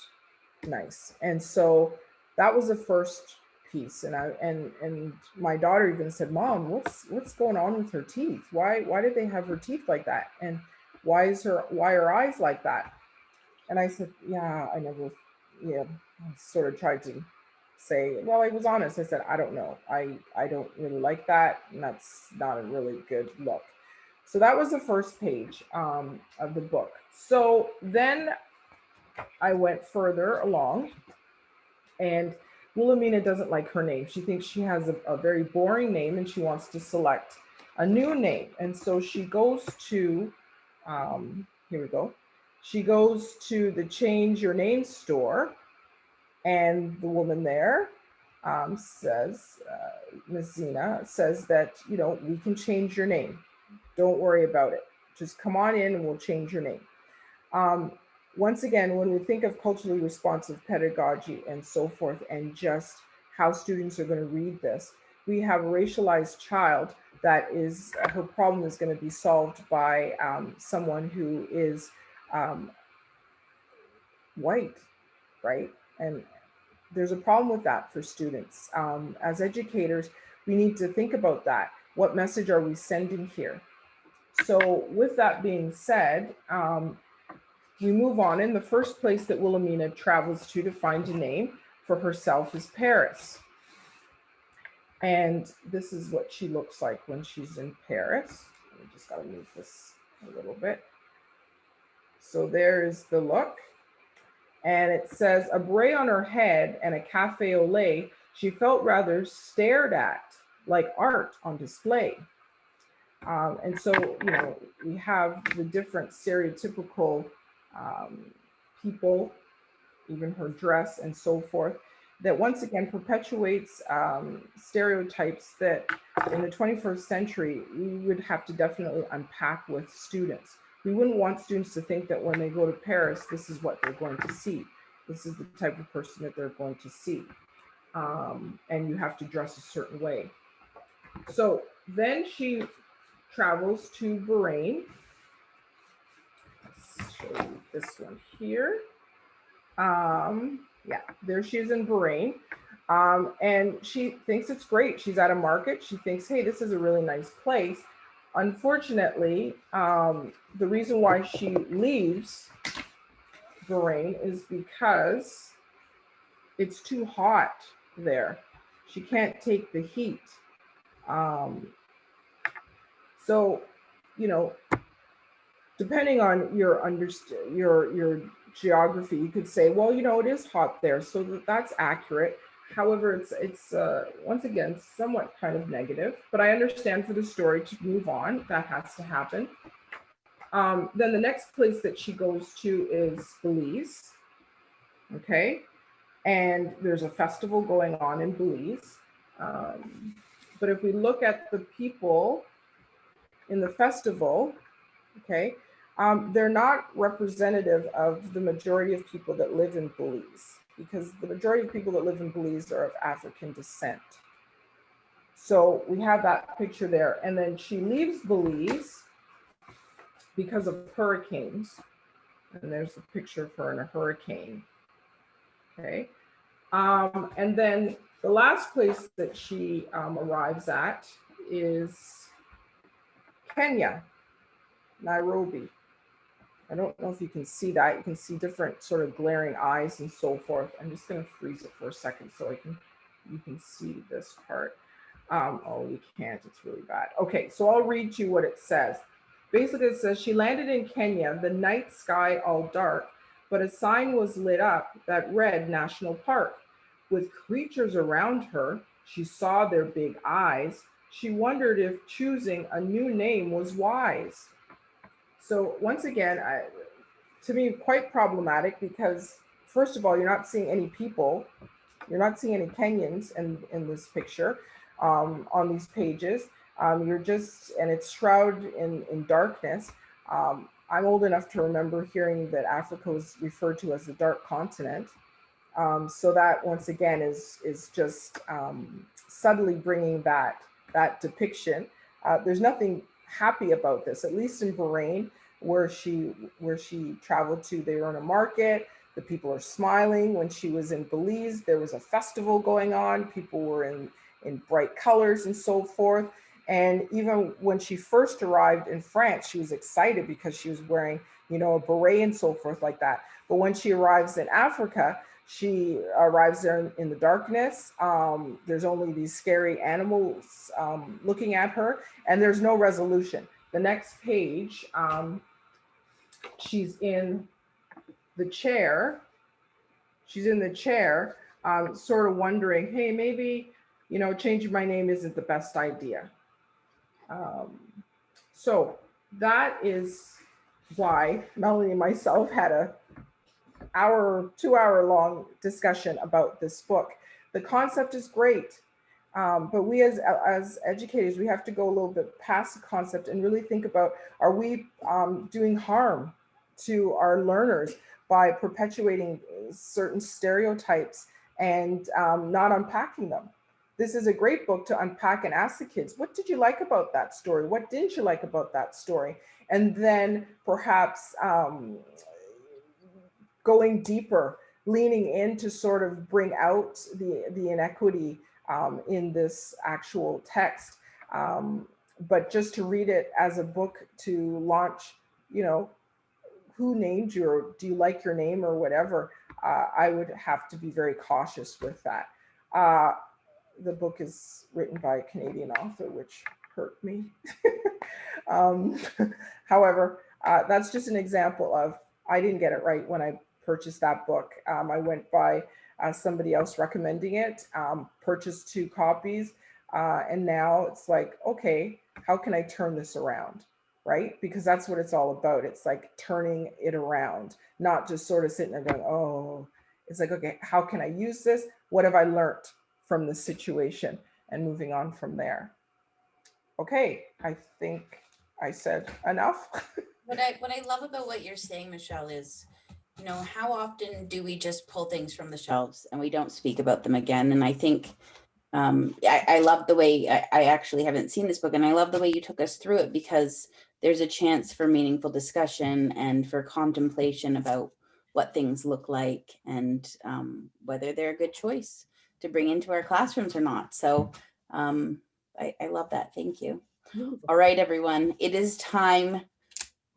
nice. And so that was the first piece. And my daughter even said, "Mom, what's going on with her teeth? Why did they have her teeth like that? And why are her eyes like that?" And I said, "Yeah, I sort of tried to say, well, I was honest. I said, I don't know. I don't really like that. And that's not a really good look." So that was the first page of the book. So then I went further along, and Wilhelmina doesn't like her name. She thinks she has a very boring name, and she wants to select a new name. And so she goes to, here we go. She goes to the Change Your Name store, and the woman there says, Ms. Zena says that, we can change your name. Don't worry about it. Just come on in and we'll change your name. Once again, when we think of culturally responsive pedagogy and so forth, and just how students are going to read this, we have a racialized child that is, her problem is going to be solved by someone who is white, right? And there's a problem with that for students. As educators, we need to think about that. What message are we sending here? So with that being said, we move on, and the first place that Wilhelmina travels to find a name for herself is Paris. And this is what she looks like when she's in Paris. I just gotta move this a little bit. So there's the look. And it says, a beret on her head and a cafe au lait, she felt rather stared at, like art on display. And so, we have the different stereotypical people, even her dress and so forth, that once again perpetuates stereotypes that in the 21st century, we would have to definitely unpack with students. We wouldn't want students to think that when they go to Paris, this is what they're going to see. This is the type of person that they're going to see. And you have to dress a certain way. So then she travels to Bahrain. Let's show you this one here. Yeah, there she is in Bahrain. And she thinks it's great. She's at a market. She thinks, hey, this is a really nice place. Unfortunately, the reason why she leaves Bahrain is because it's too hot there. She can't take the heat. So, depending on your geography, you could say, well, it is hot there, so that's accurate. However, it's once again somewhat kind of negative, but I understand for the story to move on, that has to happen. Then the next place that she goes to is Belize. Okay, and there's a festival going on in Belize. But if we look at the people in the festival, okay, they're not representative of the majority of people that live in Belize, because the majority of people that live in Belize are of African descent. So we have that picture there. And then she leaves Belize because of hurricanes. And there's a picture of her in a hurricane. Okay. And then the last place that she arrives at is Kenya, Nairobi. I don't know if you can see that. You can see different sort of glaring eyes and so forth. I'm just going to freeze it for a second so you can see this part. Oh, you can't. It's really bad. Okay, so I'll read you what it says. Basically, it says, she landed in Kenya, the night sky all dark, but a sign was lit up that read National Park. With creatures around her, she saw their big eyes. She wondered if choosing a new name was wise. So once again, to me quite problematic because, first of all, you're not seeing any people. You're not seeing any Kenyans in this picture on these pages. You're just, and it's shrouded in darkness. I'm old enough to remember hearing that Africa was referred to as the dark continent. So that once again is just subtly bringing that depiction. There's nothing happy about this, at least in Bahrain, where she traveled to. They were in a market. The people are smiling. When she was in Belize, there was a festival going on. People were in bright colors and so forth. And even when she first arrived in France, she was excited because she was wearing, you know, a beret and so forth like that. But when she arrives in Africa, she arrives there in the darkness. There's only these scary animals looking at her, and there's no resolution. The next page, she's in the chair. She's in the chair, sort of wondering, hey, maybe, you know, changing my name isn't the best idea. So that is why Melanie and myself had a 2-hour long discussion about this book. The concept is great, but we as educators, we have to go a little bit past the concept and really think about, are we doing harm to our learners by perpetuating certain stereotypes and not unpacking them? This is a great book to unpack and ask the kids, what did you like about that story? What didn't you like about that story? And then perhaps going deeper, leaning in to sort of bring out the inequity in this actual text. But just to read it as a book to launch, you know, who named you, or do you like your name or whatever, I would have to be very cautious with that. The book is written by a Canadian author, which hurt me. However, that's just an example of, I didn't get it right when I purchased that book. I went by somebody else recommending it, purchased 2 copies, and now it's like, okay, how can I turn this around, right? Because that's what it's all about. It's like turning it around, not just sort of sitting there going, oh, it's like, okay, how can I use this? What have I learned from this situation? And moving on from there. Okay, I think I said enough. What I love about what you're saying, MIshelle, is, you know, how often do we just pull things from the shelves and we don't speak about them again? And I think I love the way, I actually haven't seen this book, and I love the way you took us through it, because there's a chance for meaningful discussion and for contemplation about what things look like and whether they're a good choice to bring into our classrooms or not. So I love that. Thank you. All right, everyone, it is time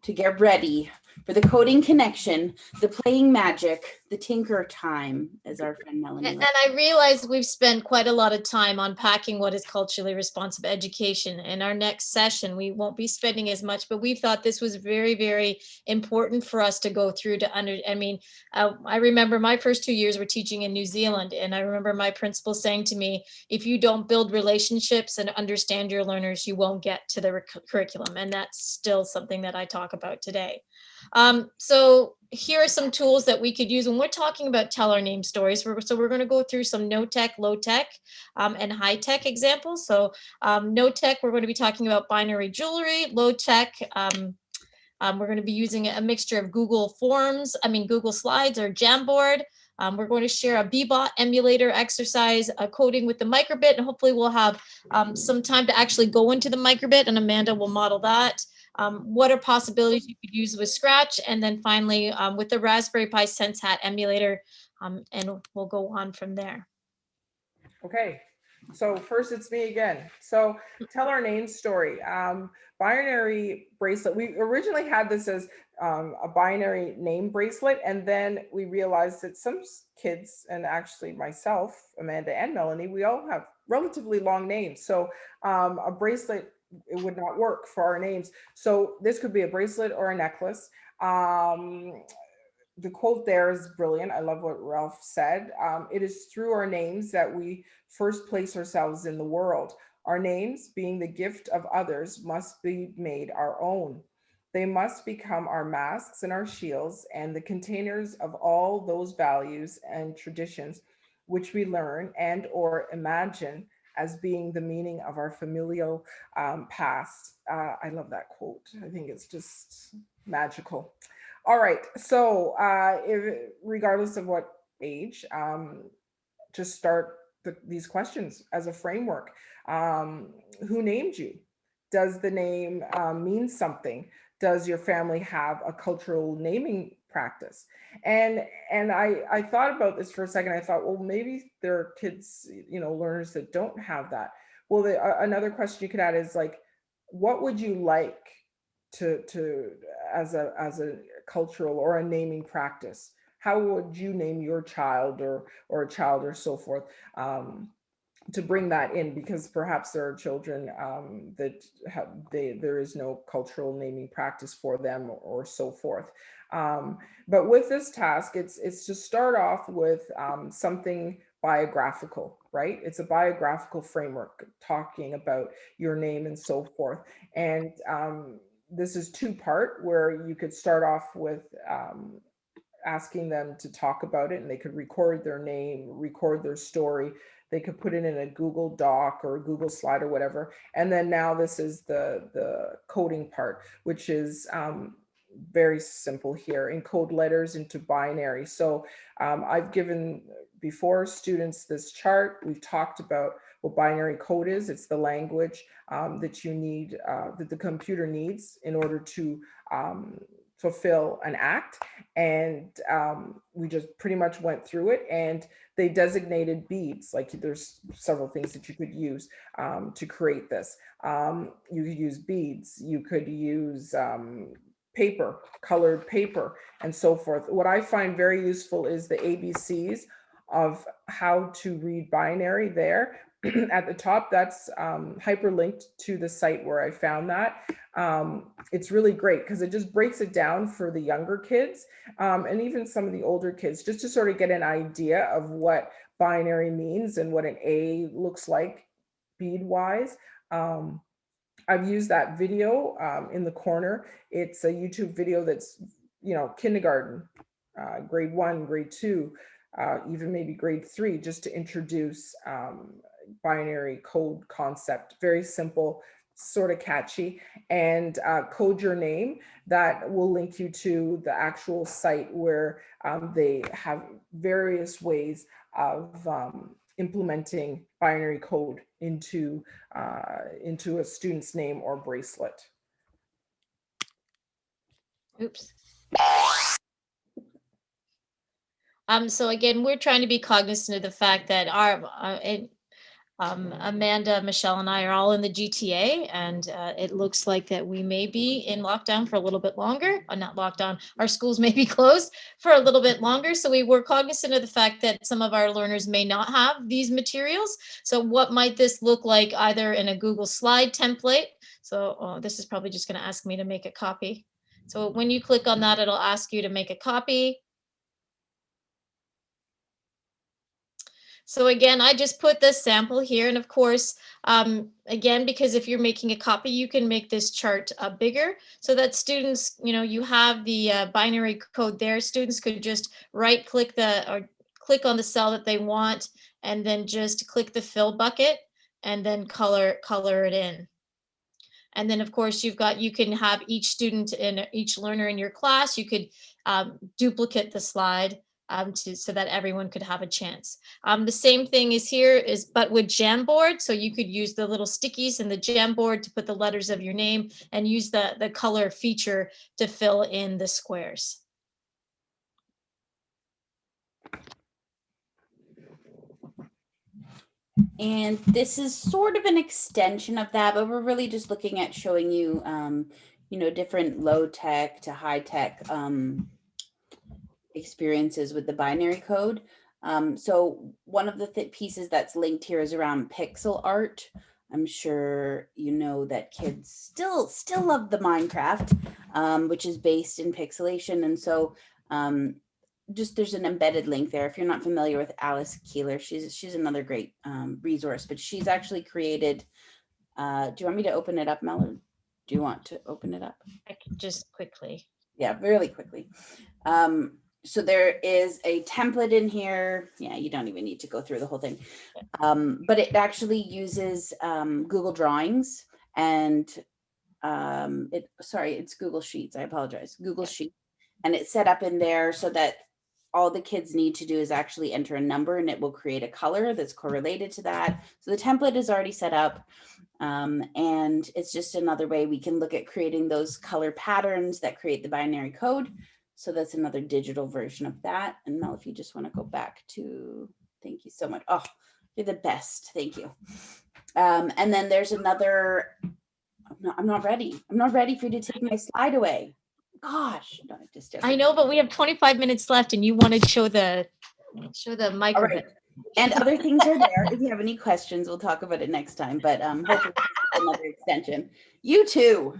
to get ready for the coding connection, the playing magic, the tinker time, as our friend Melanie. And I realize we've spent quite a lot of time unpacking what is culturally responsive education. In our next session, we won't be spending as much, but we thought this was very, very important for us to go through to I remember my first 2 years were teaching in New Zealand, and I remember my principal saying to me, if you don't build relationships and understand your learners, you won't get to the curriculum. And that's still something that I talk about today. So here are some tools that we could use when we're talking about tell our name stories. So we're going to go through some no tech, low tech, and high tech examples. So no tech, we're going to be talking about binary jewelry. Low tech, we're going to be using a mixture of Google Slides or Jamboard. We're going to share a Bebot emulator exercise, coding with the Microbit, and hopefully we'll have some time to actually go into the Microbit, and Amanda will model that. What are possibilities you could use with Scratch? And then finally, with the Raspberry Pi SenseHat emulator, and we'll go on from there. Okay, so first it's me again. So tell our name story. Binary bracelet. We originally had this as a binary name bracelet, and then we realized that some kids, and actually myself, Amanda and Melanie, we all have relatively long names. So a bracelet, it would not work for our names. So this could be a bracelet or a necklace. The quote there is brilliant. I love what Ralph said. It is through our names that we first place ourselves in the world. Our names, being the gift of others, must be made our own. They must become our masks and our shields and the containers of all those values and traditions which we learn and or imagine as being the meaning of our familial past. I love that quote. I think it's just magical. All right, so regardless of what age, just start these questions as a framework. Who named you? Does the name mean something? Does your family have a cultural naming practice? And I thought about this for a second. I thought, well, maybe there are kids, learners that don't have that. Well, another question you could add is like, what would you like to as a cultural or a naming practice? How would you name your child or a child or so forth? To bring that in, because perhaps there are children that there is no cultural naming practice for them or so forth. But with this task, it's to start off with something biographical, right? It's a biographical framework talking about your name and so forth. And this is two-part, where you could start off with asking them to talk about it, and they could record their name, record their story. They could put it in a Google Doc or a Google slide or whatever. And then now this is the coding part, which is very simple here. Encode letters into binary. So I've given before students this chart. We've talked about what binary code is. It's the language that you need, that the computer needs in order to fulfill an act. And we just pretty much went through it, and they designated beads. Like there's several things that you could use to create this. You could use beads, you could use paper, colored paper, and so forth. What I find very useful is the ABCs of how to read binary there. At the top, that's hyperlinked to the site where I found that. It's really great because it just breaks it down for the younger kids and even some of the older kids, just to sort of get an idea of what binary means and what an A looks like bead-wise. I've used that video in the corner. It's a YouTube video that's, kindergarten, grade 1, grade 2, even maybe grade 3, just to introduce binary code concept. Very simple, sort of catchy. And Code Your Name, that will link you to the actual site where they have various ways of implementing binary code into a student's name or bracelet. Oops. So again, we're trying to be cognizant of the fact that Amanda, MIshelle, and I are all in the GTA, and it looks like that we may be in lockdown for a little bit longer. Not lockdown, our schools may be closed for a little bit longer. So we were cognizant of the fact that some of our learners may not have these materials. So what might this look like either in a Google slide template? So this is probably just going to ask me to make a copy. So when you click on that, it'll ask you to make a copy. So again, I just put this sample here. And of course, again, because if you're making a copy, you can make this chart bigger so that students, you have the binary code there. Students could just right click or click on the cell that they want, and then just click the fill bucket and then color it in. And then of course you can have each student and each learner in your class, you could duplicate the slide so that everyone could have a chance. The same thing is here, but with Jamboard. So you could use the little stickies in the Jamboard to put the letters of your name and use the color feature to fill in the squares. And this is sort of an extension of that, but we're really just looking at showing you, different low tech to high tech experiences with the binary code. So one of the pieces that's linked here is around pixel art. I'm sure you know that kids still love the Minecraft, which is based in pixelation. And so there's an embedded link there. If you're not familiar with Alice Keeler, she's another great resource, but she's actually created, do you want me to open it up, Melanie? Do you want to open it up? I can just quickly. Yeah, really quickly. So there is a template in here. Yeah, you don't even need to go through the whole thing. But it actually uses Google Drawings and it's Google Sheets. I apologize. Google Sheets. And it's set up in there so that all the kids need to do is actually enter a number and it will create a color that's correlated to that. So the template is already set up. And it's just another way we can look at creating those color patterns that create the binary code. So that's another digital version of that. And Mel, if you just want to go back to, thank you so much. Oh, you're the best. Thank you. And then there's another, I'm not ready. I'm not ready for you to take my slide away. Gosh. No, I know, but we have 25 minutes left and you want to show the Microbit. All right. And other things are there. If you have any questions, we'll talk about it next time, but hopefully another extension. You too.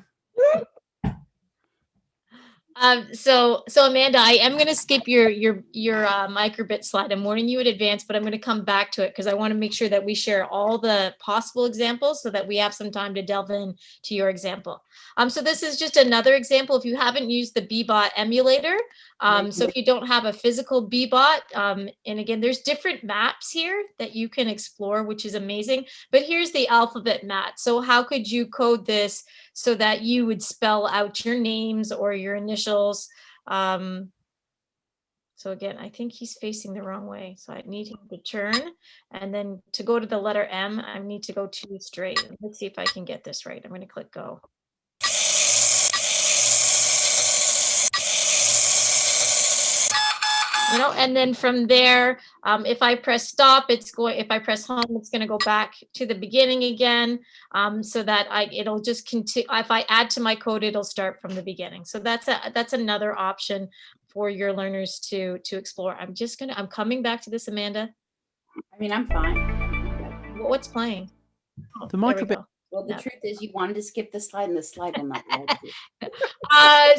So Amanda, I am going to skip your Microbit slide. I'm warning you in advance, but I'm going to come back to it because I want to make sure that we share all the possible examples so that we have some time to delve in to your example. So this is just another example. If you haven't used the Bbot emulator, so if you don't have a physical Bbot, and again, there's different maps here that you can explore, which is amazing. But here's the alphabet map. So how could you code this so that you would spell out your names or your initials? So again, I think he's facing the wrong way. So I need him to turn, and then to go to the letter M, I need to go 2 straight. Let's see if I can get this right. I'm going to click go. And then from there, if I press stop, if I press home, it's going to go back to the beginning again, so that it'll just continue. If I add to my code, it'll start from the beginning. So that's another option for your learners to explore. I'm coming back to this, Amanda. I mean, I'm fine. What's playing? Oh, the Microbit. Well, the truth is you wanted to skip the slide and the slide will not let you.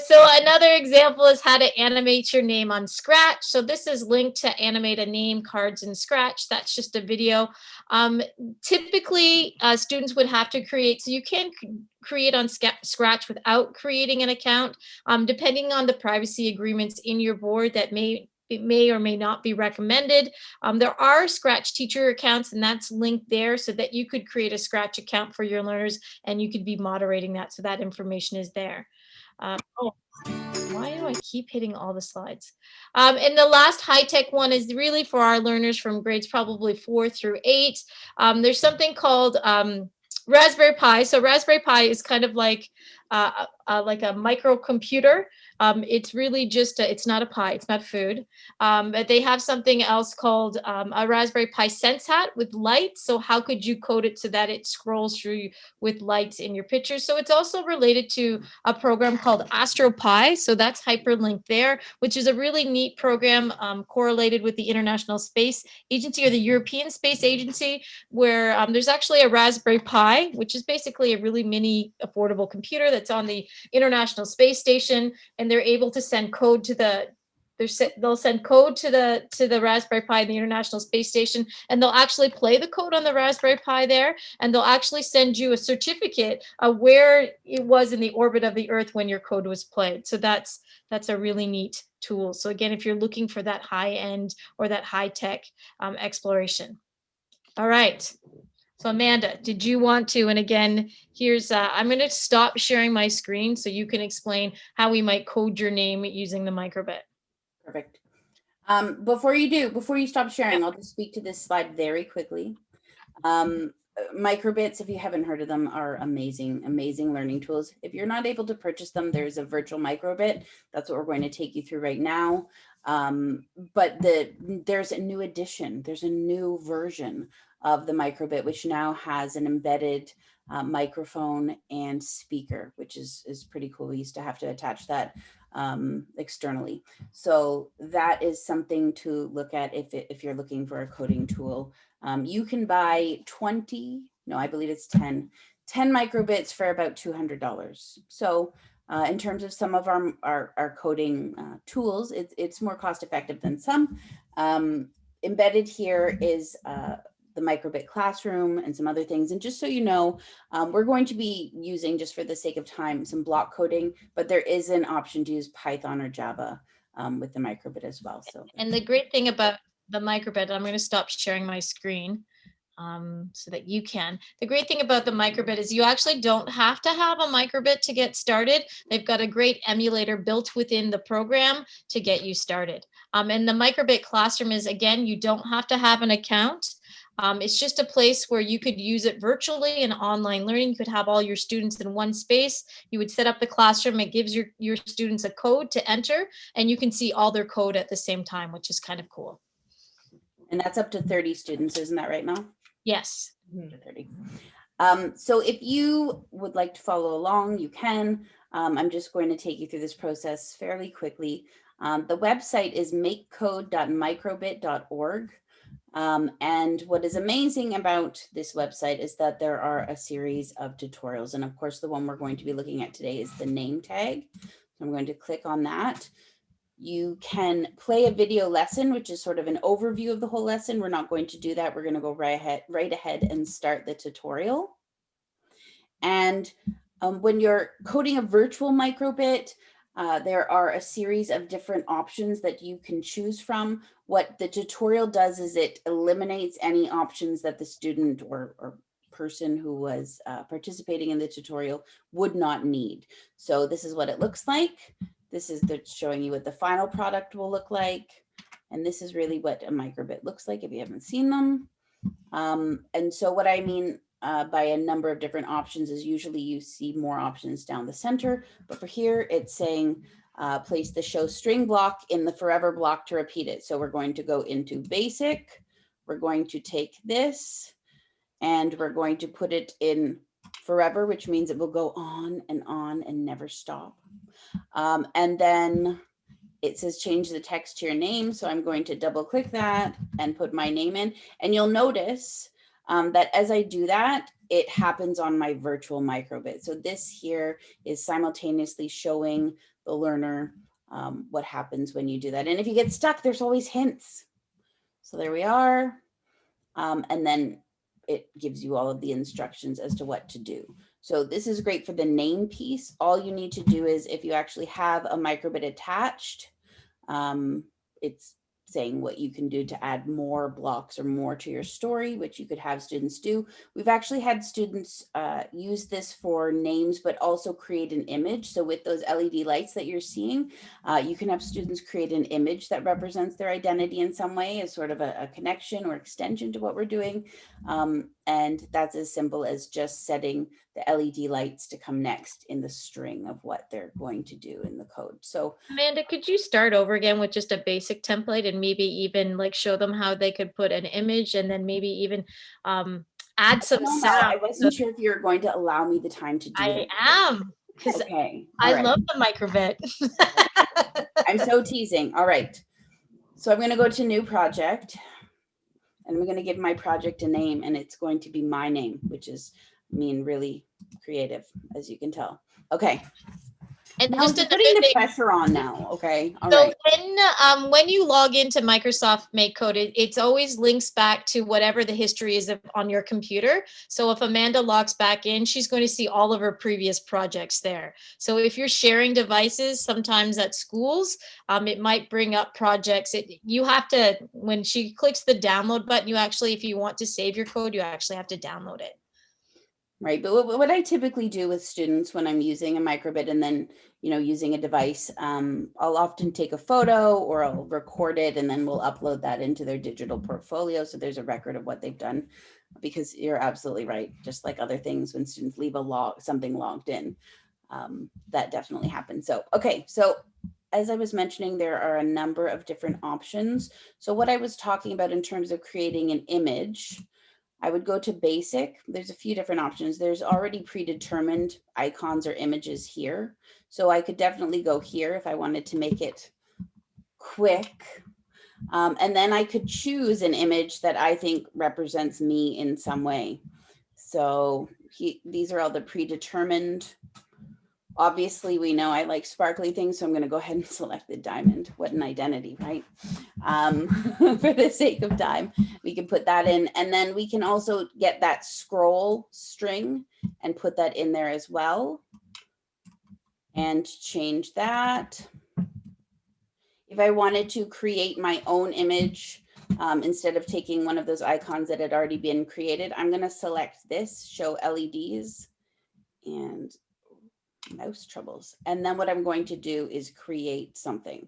So another example is how to animate your name on Scratch. So this is linked to animate a name cards in Scratch. That's just a video. Typically, students would have to create, so you can create on Scratch without creating an account, depending on the privacy agreements in your board that it may or may not be recommended. There are Scratch teacher accounts, and that's linked there so that you could create a Scratch account for your learners and you could be moderating that, so that information is there. Why do I keep hitting all the slides? And the last high-tech one is really for our learners from grades probably 4 through 8. There's something called Raspberry Pi. So Raspberry Pi is kind of like a microcomputer. It's really just, it's not a pie, it's not food. But they have something else called a Raspberry Pi Sense Hat with lights. So how could you code it so that it scrolls through with lights in your pictures? So it's also related to a program called AstroPi. So that's hyperlinked there, which is a really neat program correlated with the International Space Agency or the European Space Agency, where there's actually a Raspberry Pi, which is basically a really mini affordable computer that's on the International Space Station, and they're able to send code to they'll send code to the Raspberry Pi in the International Space Station, and they'll actually play the code on the Raspberry Pi there, and they'll actually send you a certificate of where it was in the orbit of the Earth when your code was played. So that's a really neat tool. So again, if you're looking for that high end or that high tech exploration. All right. So Amanda, did you want to, and again, here's, I'm going to stop sharing my screen so you can explain how we might code your name using the Microbit. Perfect. Before you stop sharing, I'll just speak to this slide very quickly. Microbits, if you haven't heard of them, are amazing, amazing learning tools. If you're not able to purchase them, there's a virtual Microbit. That's what we're going to take you through right now. But there's a new edition. There's a new version of the Microbit, which now has an embedded microphone and speaker, which is pretty cool. We used to have to attach that externally. So that is something to look at if you're looking for a coding tool. You can buy 10 microbits for about $200. So in terms of some of our coding tools, it's more cost effective than some. Embedded here is the Microbit Classroom and some other things. And just so you know, we're going to be using, just for the sake of time, some block coding, but there is an option to use Python or Java with the Microbit as well. So, and the great thing about the Microbit, I'm going to stop sharing my screen so that you can. The great thing about the Microbit is you actually don't have to have a Microbit to get started. They've got a great emulator built within the program to get you started. And the Microbit Classroom is, again, you don't have to have an account. It's just a place where you could use it virtually in online learning. You could have all your students in one space. You would set up the classroom. It gives your students a code to enter, and you can see all their code at the same time, which is kind of cool. And that's up to 30 students, isn't that right, Mel? Yes. 30. So if you would like to follow along, you can. I'm just going to take you through this process fairly quickly. The website is makecode.microbit.org. And what is amazing about this website is that there are a series of tutorials. And of course, the one we're going to be looking at today is the name tag. So I'm going to click on that. You can play a video lesson, which is sort of an overview of the whole lesson. We're not going to do that. We're going to go right ahead and start the tutorial. And when you're coding a virtual microbit, there are a series of different options that you can choose from. What the tutorial does is it eliminates any options that the student or person who was participating in the tutorial would not need. So this is what it looks like. This is showing you what the final product will look like. And this is really what a microbit looks like if you haven't seen them. And so what I mean by a number of different options is usually you see more options down the center, but for here it's saying place the show string block in the forever block to repeat it. So we're going to go into basic, we're going to take this and we're going to put it in forever, which means it will go on and never stop. And then it says change the text to your name. So I'm going to double click that and put my name in. And you'll notice that as I do that, it happens on my virtual microbit. So this here is simultaneously showing the learner what happens when you do that. And if you get stuck, there's always hints. So there we are. And then it gives you all of the instructions as to what to do. So this is great for the name piece. All you need to do is if you actually have a microbit attached, it's saying what you can do to add more blocks or more to your story, which you could have students do. We've actually had students use this for names, but also create an image. So with those LED lights that you're seeing, you can have students create an image that represents their identity in some way as sort of a connection or extension to what we're doing. And that's as simple as just setting the LED lights to come next in the string of what they're going to do in the code. So Amanda, could you start over again with just a basic template and maybe even like show them how they could put an image and then maybe even add some sound? I wasn't sure if you're going to allow me the time to do it. I am, because okay. I love the microbit. I'm so teasing. All right. So I'm going to go to new project and I'm going to give my project a name, and it's going to be my name, which is really creative, as you can tell. Okay. And now just putting the pressure on now. Okay. All so right. when you log into Microsoft MakeCode, it's always links back to whatever the history is on your computer. So if Amanda logs back in, she's going to see all of her previous projects there. So if you're sharing devices, sometimes at schools, it might bring up projects. You have to, when she clicks the download button, you actually, if you want to save your code, you actually have to download it. Right. But what I typically do with students when I'm using a microbit and then, using a device, I'll often take a photo or I'll record it and then we'll upload that into their digital portfolio. So there's a record of what they've done, because you're absolutely right. Just like other things, when students leave something logged in, that definitely happens. So, okay. So as I was mentioning, there are a number of different options. So what I was talking about in terms of creating an image, I would go to basic. There's a few different options. There's already predetermined icons or images here. So I could definitely go here if I wanted to make it quick. And then I could choose an image that I think represents me in some way. So these are all the predetermined Obviously, we know I like sparkly things, so I'm going to go ahead and select the diamond. What an identity, right? For the sake of time, we can put that in. And then we can also get that scroll string and put that in there as well. And change that. If I wanted to create my own image, instead of taking one of those icons that had already been created, I'm going to select this, show LEDs, and mouse troubles. And then what I'm going to do is create something.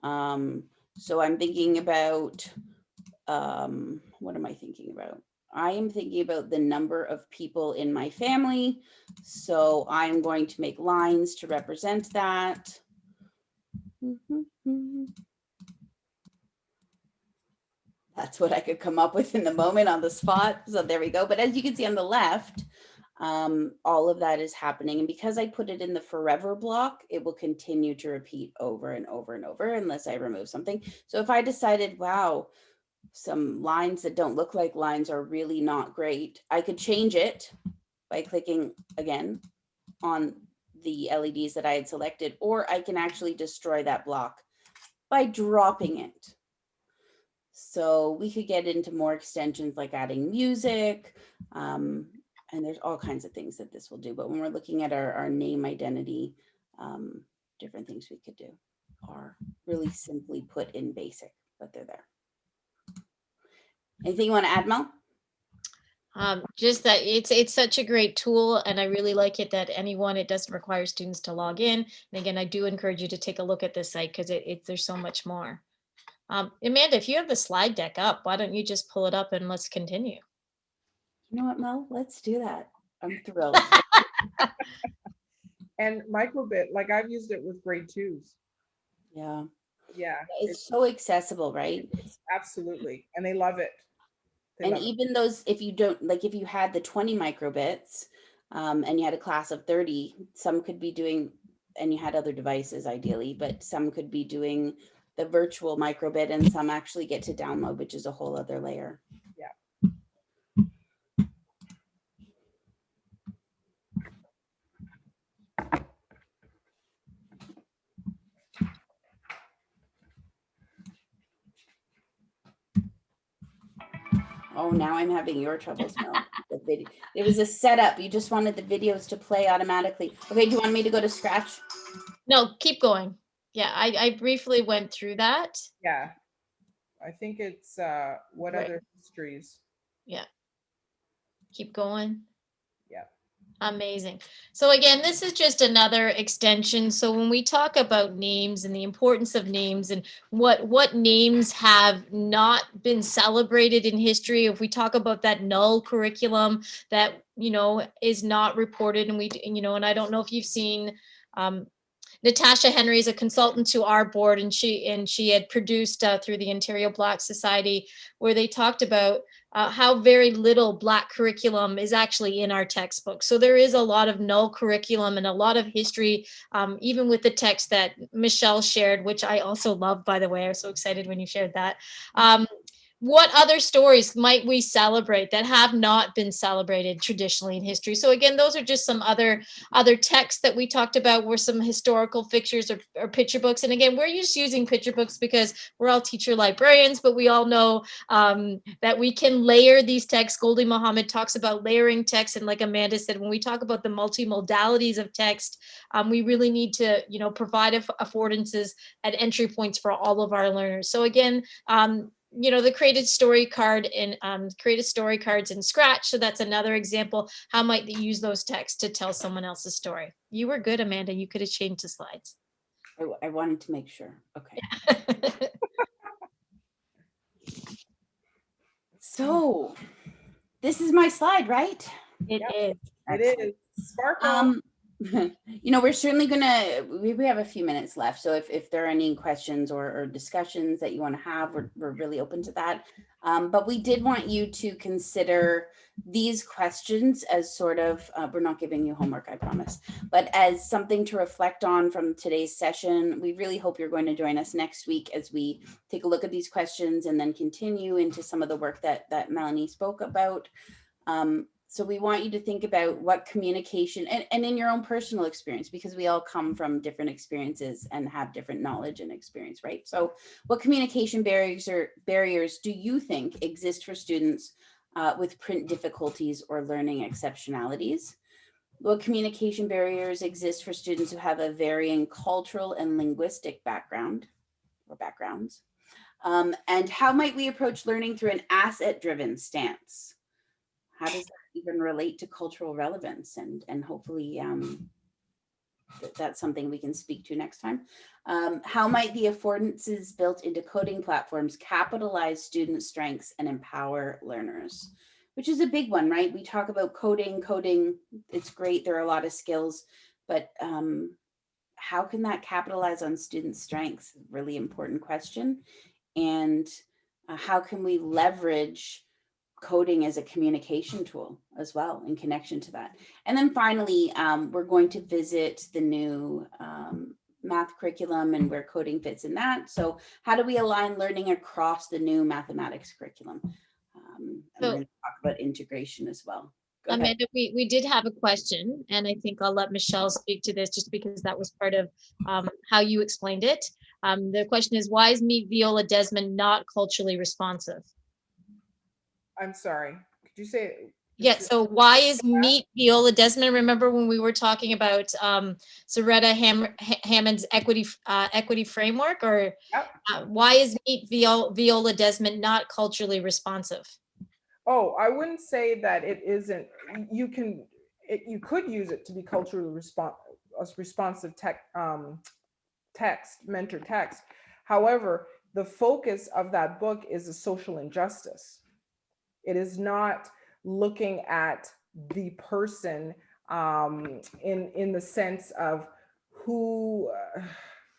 So I'm thinking about, what am I thinking about? I am thinking about the number of people in my family. So I'm going to make lines to represent that. That's what I could come up with in the moment on the spot. So there we go. But as you can see on the left, all of that is happening. And because I put it in the forever block, it will continue to repeat over and over and over unless I remove something. So if I decided, wow, some lines that don't look like lines are really not great, I could change it by clicking again on the LEDs that I had selected, or I can actually destroy that block by dropping it. So we could get into more extensions like adding music, and there's all kinds of things that this will do. But when we're looking at our name identity, different things we could do are really simply put in basic, but they're there. Anything you want to add, Mel? Just that it's such a great tool, and I really like it that it doesn't require students to log in. And again, I do encourage you to take a look at this site because there's so much more. Amanda, if you have the slide deck up, why don't you just pull it up and let's continue? You know what, Mel? Let's do that. I'm thrilled. And Microbit, like I've used it with grade 2s. Yeah. Yeah. It's so accessible, right? Absolutely. And they love it. And even those, if you don't, like if you had the 20 microbits and you had a class of 30, some could be doing, and you had other devices ideally, but some could be doing the virtual microbit and some actually get to download, which is a whole other layer. Yeah. Oh, now I'm having your troubles, Mel. The video. It was a setup. You just wanted the videos to play automatically. Okay, do you want me to go to Scratch? No, keep going. Yeah, I briefly went through that. Yeah. I think it's what Right. other histories? Yeah. Keep going. Yeah. Amazing. So again, this is just another extension. So when we talk about names and the importance of names and what names have not been celebrated in history, if we talk about that null curriculum that, is not reported, and and I don't know if you've seen, Natasha Henry is a consultant to our board, and she had produced through the Ontario Black Society, where they talked about how very little Black curriculum is actually in our textbook. So there is a lot of null curriculum and a lot of history, even with the text that MIshelle shared, which I also love, by the way. I was so excited when you shared that. What other stories might we celebrate that have not been celebrated traditionally in history? So again, those are just some other texts that we talked about, were some historical pictures or picture books. And again, we're just using picture books because we're all teacher librarians, but we all know that we can layer these texts. Goldie Mohammed talks about layering text. And like Amanda said, when we talk about the multimodalities of text, we really need to, provide affordances at entry points for all of our learners. So again, the created story card and created story cards in Scratch. So that's another example. How might they use those texts to tell someone else's story? You were good, Amanda. You could have changed the slides. I wanted to make sure. Okay. So this is my slide, right? It is. It is. Sparkle. We're certainly we have a few minutes left. So if there are any questions or discussions that you want to have, we're really open to that. But we did want you to consider these questions as sort of, we're not giving you homework, I promise, but as something to reflect on from today's session. We really hope you're going to join us next week as we take a look at these questions and then continue into some of the work that Melanie spoke about. So we want you to think about what communication and in your own personal experience, because we all come from different experiences and have different knowledge and experience, right? So what communication barriers do you think exist for students with print difficulties or learning exceptionalities? What communication barriers exist for students who have a varying cultural and linguistic background or backgrounds? And how might we approach learning through an asset-driven stance? How does that even relate to cultural relevance? And hopefully that's something we can speak to next time. How might the affordances built into coding platforms capitalize student strengths and empower learners? Which is a big one, right? We talk about coding, it's great. There are a lot of skills, but how can that capitalize on student strengths? Really important question. And how can we leverage coding as a communication tool as well in connection to that? And then finally, we're going to visit the new math curriculum and where coding fits in that. So how do we align learning across the new mathematics curriculum? And we're going to talk about integration as well. Go ahead. Amanda, we did have a question, and I think I'll let MIshelle speak to this just because that was part of how you explained it. The question is, why is Meet Viola Desmond not culturally responsive? I'm sorry. Could you say it? Yeah, so why is Meet Viola Desmond? Remember when we were talking about Zaretta Hammond's equity framework, or why is Meet Viola Desmond not culturally responsive? Oh, I wouldn't say that it isn't. You could use it to be culturally responsive mentor text. However, the focus of that book is a social injustice. It is not looking at the person in the sense of who,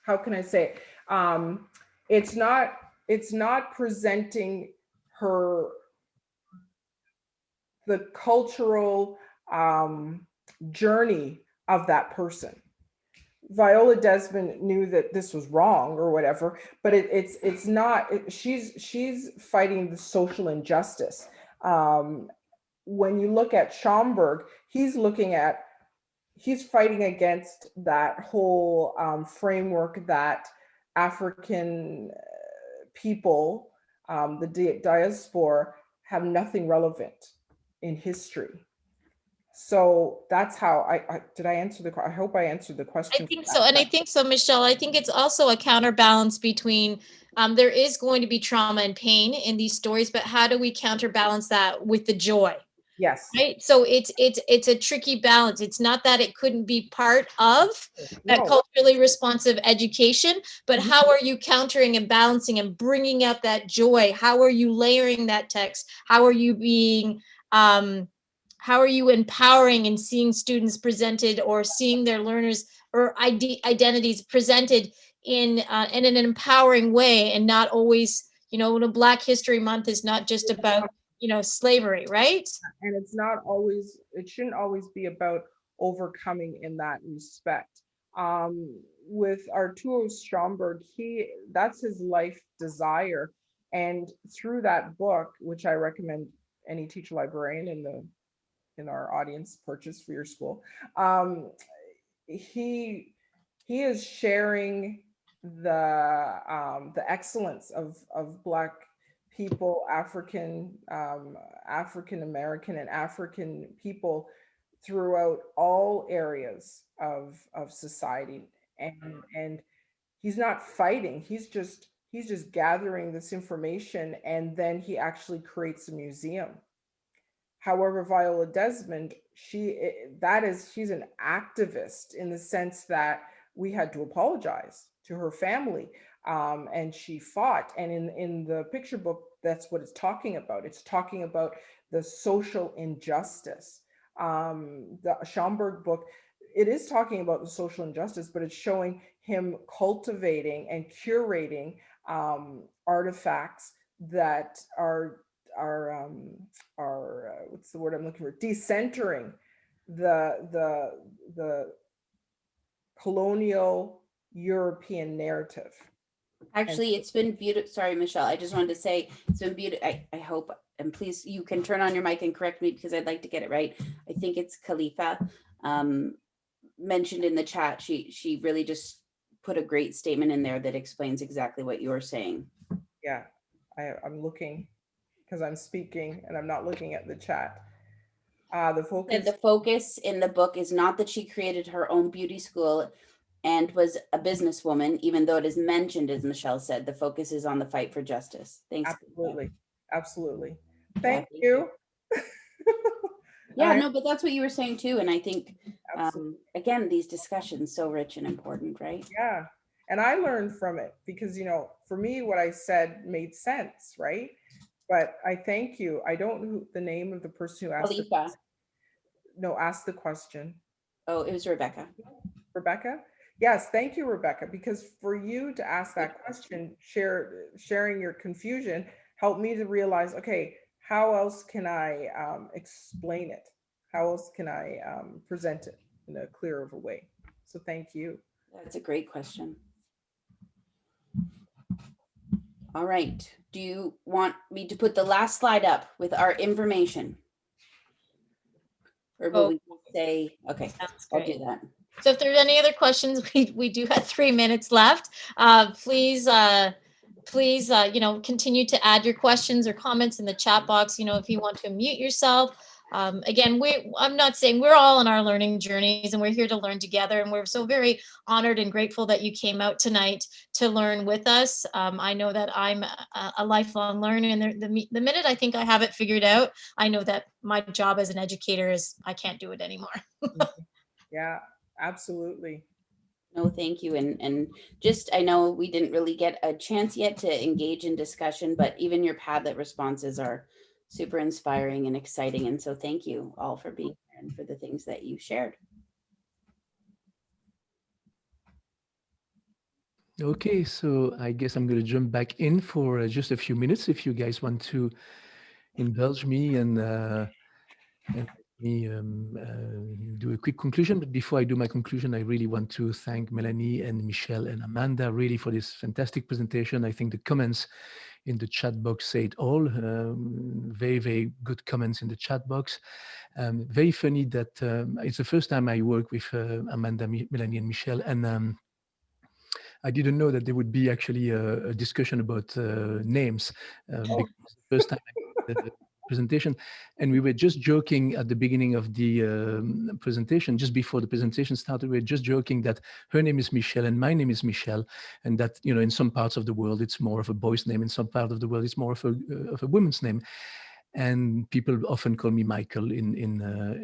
how can I say, it's not presenting her, the cultural journey of that person. Viola Desmond knew that this was wrong or whatever, but it's not. She's fighting the social injustice. When you look at Schomburg, he's fighting against that whole framework that African people, the diaspora, have nothing relevant in history. So that's how did I answer the question? I hope I answered the question. I think so. And I think so, MIshelle. I think it's also a counterbalance between there is going to be trauma and pain in these stories, but how do we counterbalance that with the joy? Yes. Right. So it's a tricky balance. It's not that it couldn't be part of that culturally responsive education, but how are you countering and balancing and bringing out that joy? How are you layering that text? How are you being how are you empowering and seeing students presented or seeing their learners or identities presented in an empowering way, and not always, Black History Month is not just about, slavery, right? And it shouldn't always be about overcoming in that respect. With Arturo Schomburg, that's his life desire. And through that book, which I recommend any teacher librarian in our audience purchase for your school, he is sharing the excellence of Black people, African American and African people throughout all areas of society, and he's not fighting. He's just gathering this information, and then he actually creates a museum. However, Viola Desmond, she's an activist in the sense that we had to apologize to her family, and she fought. And in the picture book, that's what it's talking about. It's talking about the social injustice. The Schomburg book, it is talking about the social injustice, but it's showing him cultivating and curating artifacts that are what's the word I'm looking for? Decentering the colonial European narrative. Actually, it's been beautiful. Sorry, MIshelle. I just wanted to say it's been beautiful. I hope, and please, you can turn on your mic and correct me because I'd like to get it right. I think it's Khalifa mentioned in the chat. She really just put a great statement in there that explains exactly what you're saying. Yeah, I'm looking because I'm speaking and I'm not looking at the chat. The focus in the book is not that she created her own beauty school and was a businesswoman, even though it is mentioned, as MIshelle said, the focus is on the fight for justice. Thanks. Absolutely. Absolutely. Thank you. Yeah, no, but that's what you were saying too. And I think, again, these discussions so rich and important, right? Yeah. And I learned from it because, you know, for me, what I said made sense, right? But I thank you. I don't know the name of the person who asked asked the question. Oh, it was Rebecca. Rebecca? Yes, thank you, Rebecca, because for you to ask that question, sharing your confusion, helped me to realize, okay, how else can I explain it? How else can I present it in a clearer of a way? So thank you. That's a great question. All right. Do you want me to put the last slide up with our information? Or will we say, okay, I'll do that. So if there's any other questions, we do have 3 minutes left. Please, you know, continue to add your questions or comments in the chat box. You know, if you want to unmute yourself. Again, I'm not saying we're all on our learning journeys and we're here to learn together. And we're so very honored and grateful that you came out tonight to learn with us. I know that I'm a lifelong learner, and the minute I think I have it figured out, I know that my job as an educator is I can't do it anymore. Yeah, absolutely. No, thank you. And just, I know we didn't really get a chance yet to engage in discussion, but even your Padlet responses are super inspiring and exciting. And so thank you all for being here and for the things that you shared. Okay, so I guess I'm going to jump back in for just a few minutes if you guys want to indulge me and me do a quick conclusion. But before I do my conclusion, I really want to thank Melanie and MIshelle and Amanda really for this fantastic presentation. I think the comments in the chat box say it all. Very, very good comments in the chat box. Very funny that it's the first time I work with Amanda, Melanie, and MIshelle, and I didn't know that there would be actually a discussion about names because the first time I did the presentation, and we were just joking at the beginning of the presentation, just before the presentation started, we were just joking that her name is MIshelle and my name is MIshelle, and that, you know, in some parts of the world it's more of a boy's name, in some part of the world it's more of a woman's name. And people often call me Michael in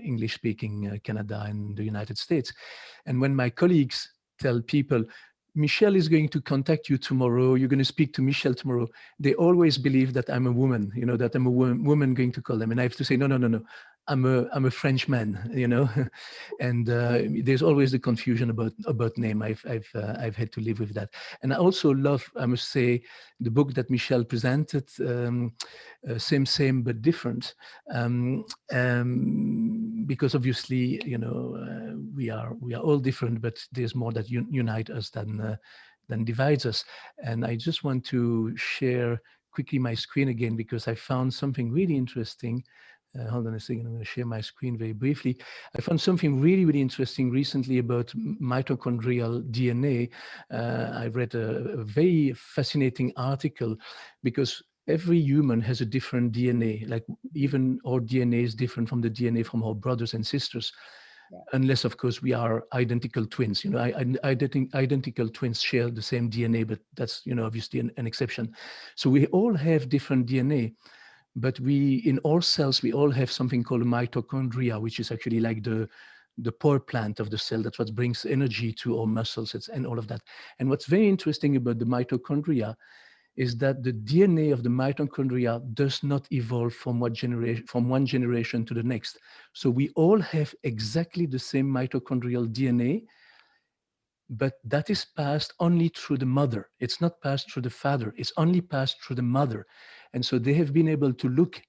English-speaking Canada and the United States. And when my colleagues tell people, MIshelle is going to contact you tomorrow, you're going to speak to MIshelle tomorrow, they always believe that I'm a woman, you know, that I'm a woman going to call them. And I have to say, no, I'm a Frenchman, you know. And there's always the confusion about name. I've had to live with that. And I also love, I must say, the book that MIshelle presented, Same but Different, because obviously, you know, we are all different, but there's more that unite us than divides us. And I just want to share quickly my screen again, because I found something really interesting. Hold on a second, I'm going to share my screen very briefly. I found something really, really interesting recently about mitochondrial DNA. I read a very fascinating article, because every human has a different DNA, like even our DNA is different from the DNA from our brothers and sisters. Yeah. Unless, of course, we are identical twins. You know, identical twins share the same DNA, but that's, you know, obviously an exception. So we all have different DNA. But in our cells, we all have something called mitochondria, which is actually like the power plant of the cell. That's what brings energy to our muscles and all of that. And what's very interesting about the mitochondria is that the DNA of the mitochondria does not evolve from one generation to the next. So we all have exactly the same mitochondrial DNA, but that is passed only through the mother. It's not passed through the father. It's only passed through the mother. And so they have been able to look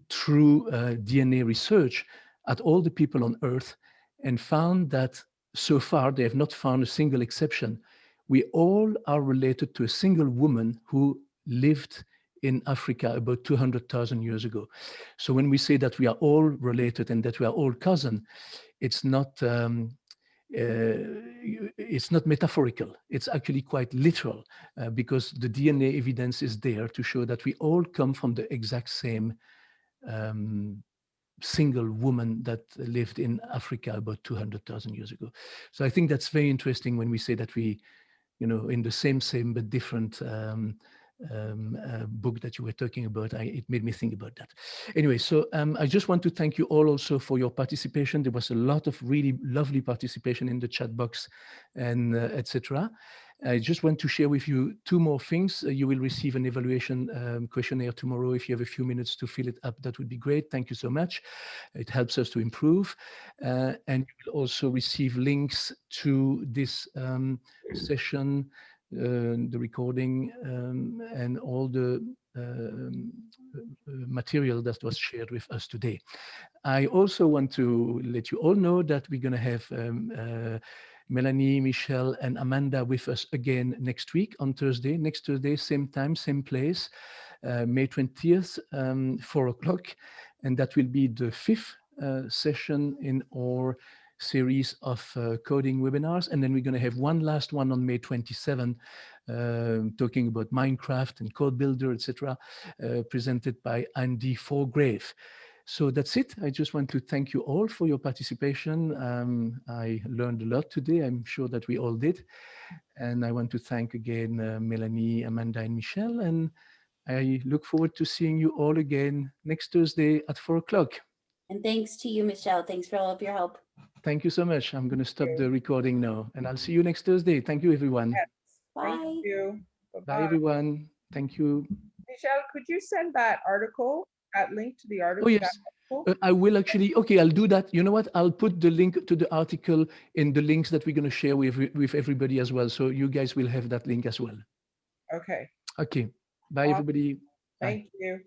through DNA research at all the people on Earth and found that so far they have not found a single exception we all are related to a single woman who lived in Africa about 200,000 years ago. So when we say that we are all related and that we are all cousin, it's not metaphorical. It's actually quite literal, because the DNA evidence is there to show that we all come from the exact same single woman that lived in Africa about 200,000 years ago. So I think that's very interesting when we say that we, in the same but different book that you were talking about, it made me think about that. Anyway, so I just want to thank you all also for your participation. There was a lot of really lovely participation in the chat box and etc. I just want to share with you two more things. You will receive an evaluation questionnaire tomorrow. If you have a few minutes to fill it up, that would be great. Thank you so much. It helps us to improve. And you will also receive links to this session, the recording, and all the material that was shared with us today. I also want to let you all know that we're going to have Melanie, MIshelle, and Amanda with us again next week on Thursday. Next Thursday, same time, same place, May 20th, 4 o'clock. And that will be the 5th session in our series of coding webinars. And then we're going to have one last one on May 27, talking about Minecraft and Code Builder, etc., presented by Andy Forgrave. So that's it. I just want to thank you all for your participation. I learned a lot today. I'm sure that we all did. And I want to thank again Melanie, Amanda, and MIshelle. And I look forward to seeing you all again next Thursday at 4 o'clock. And thanks to you, MIshelle. Thanks for all of your help. Thank you so much. I'm going to stop the recording now. And I'll see you next Thursday. Thank you, everyone. Yes. Bye. Thank you. Bye, everyone. Thank you. MIshelle, could you send that article, that link to the article? Oh, yes. I will actually. Okay, I'll do that. You know what? I'll put the link to the article in the links that we're going to share with everybody as well. So you guys will have that link as well. Okay. Okay. Bye, everybody. Bye. Thank you.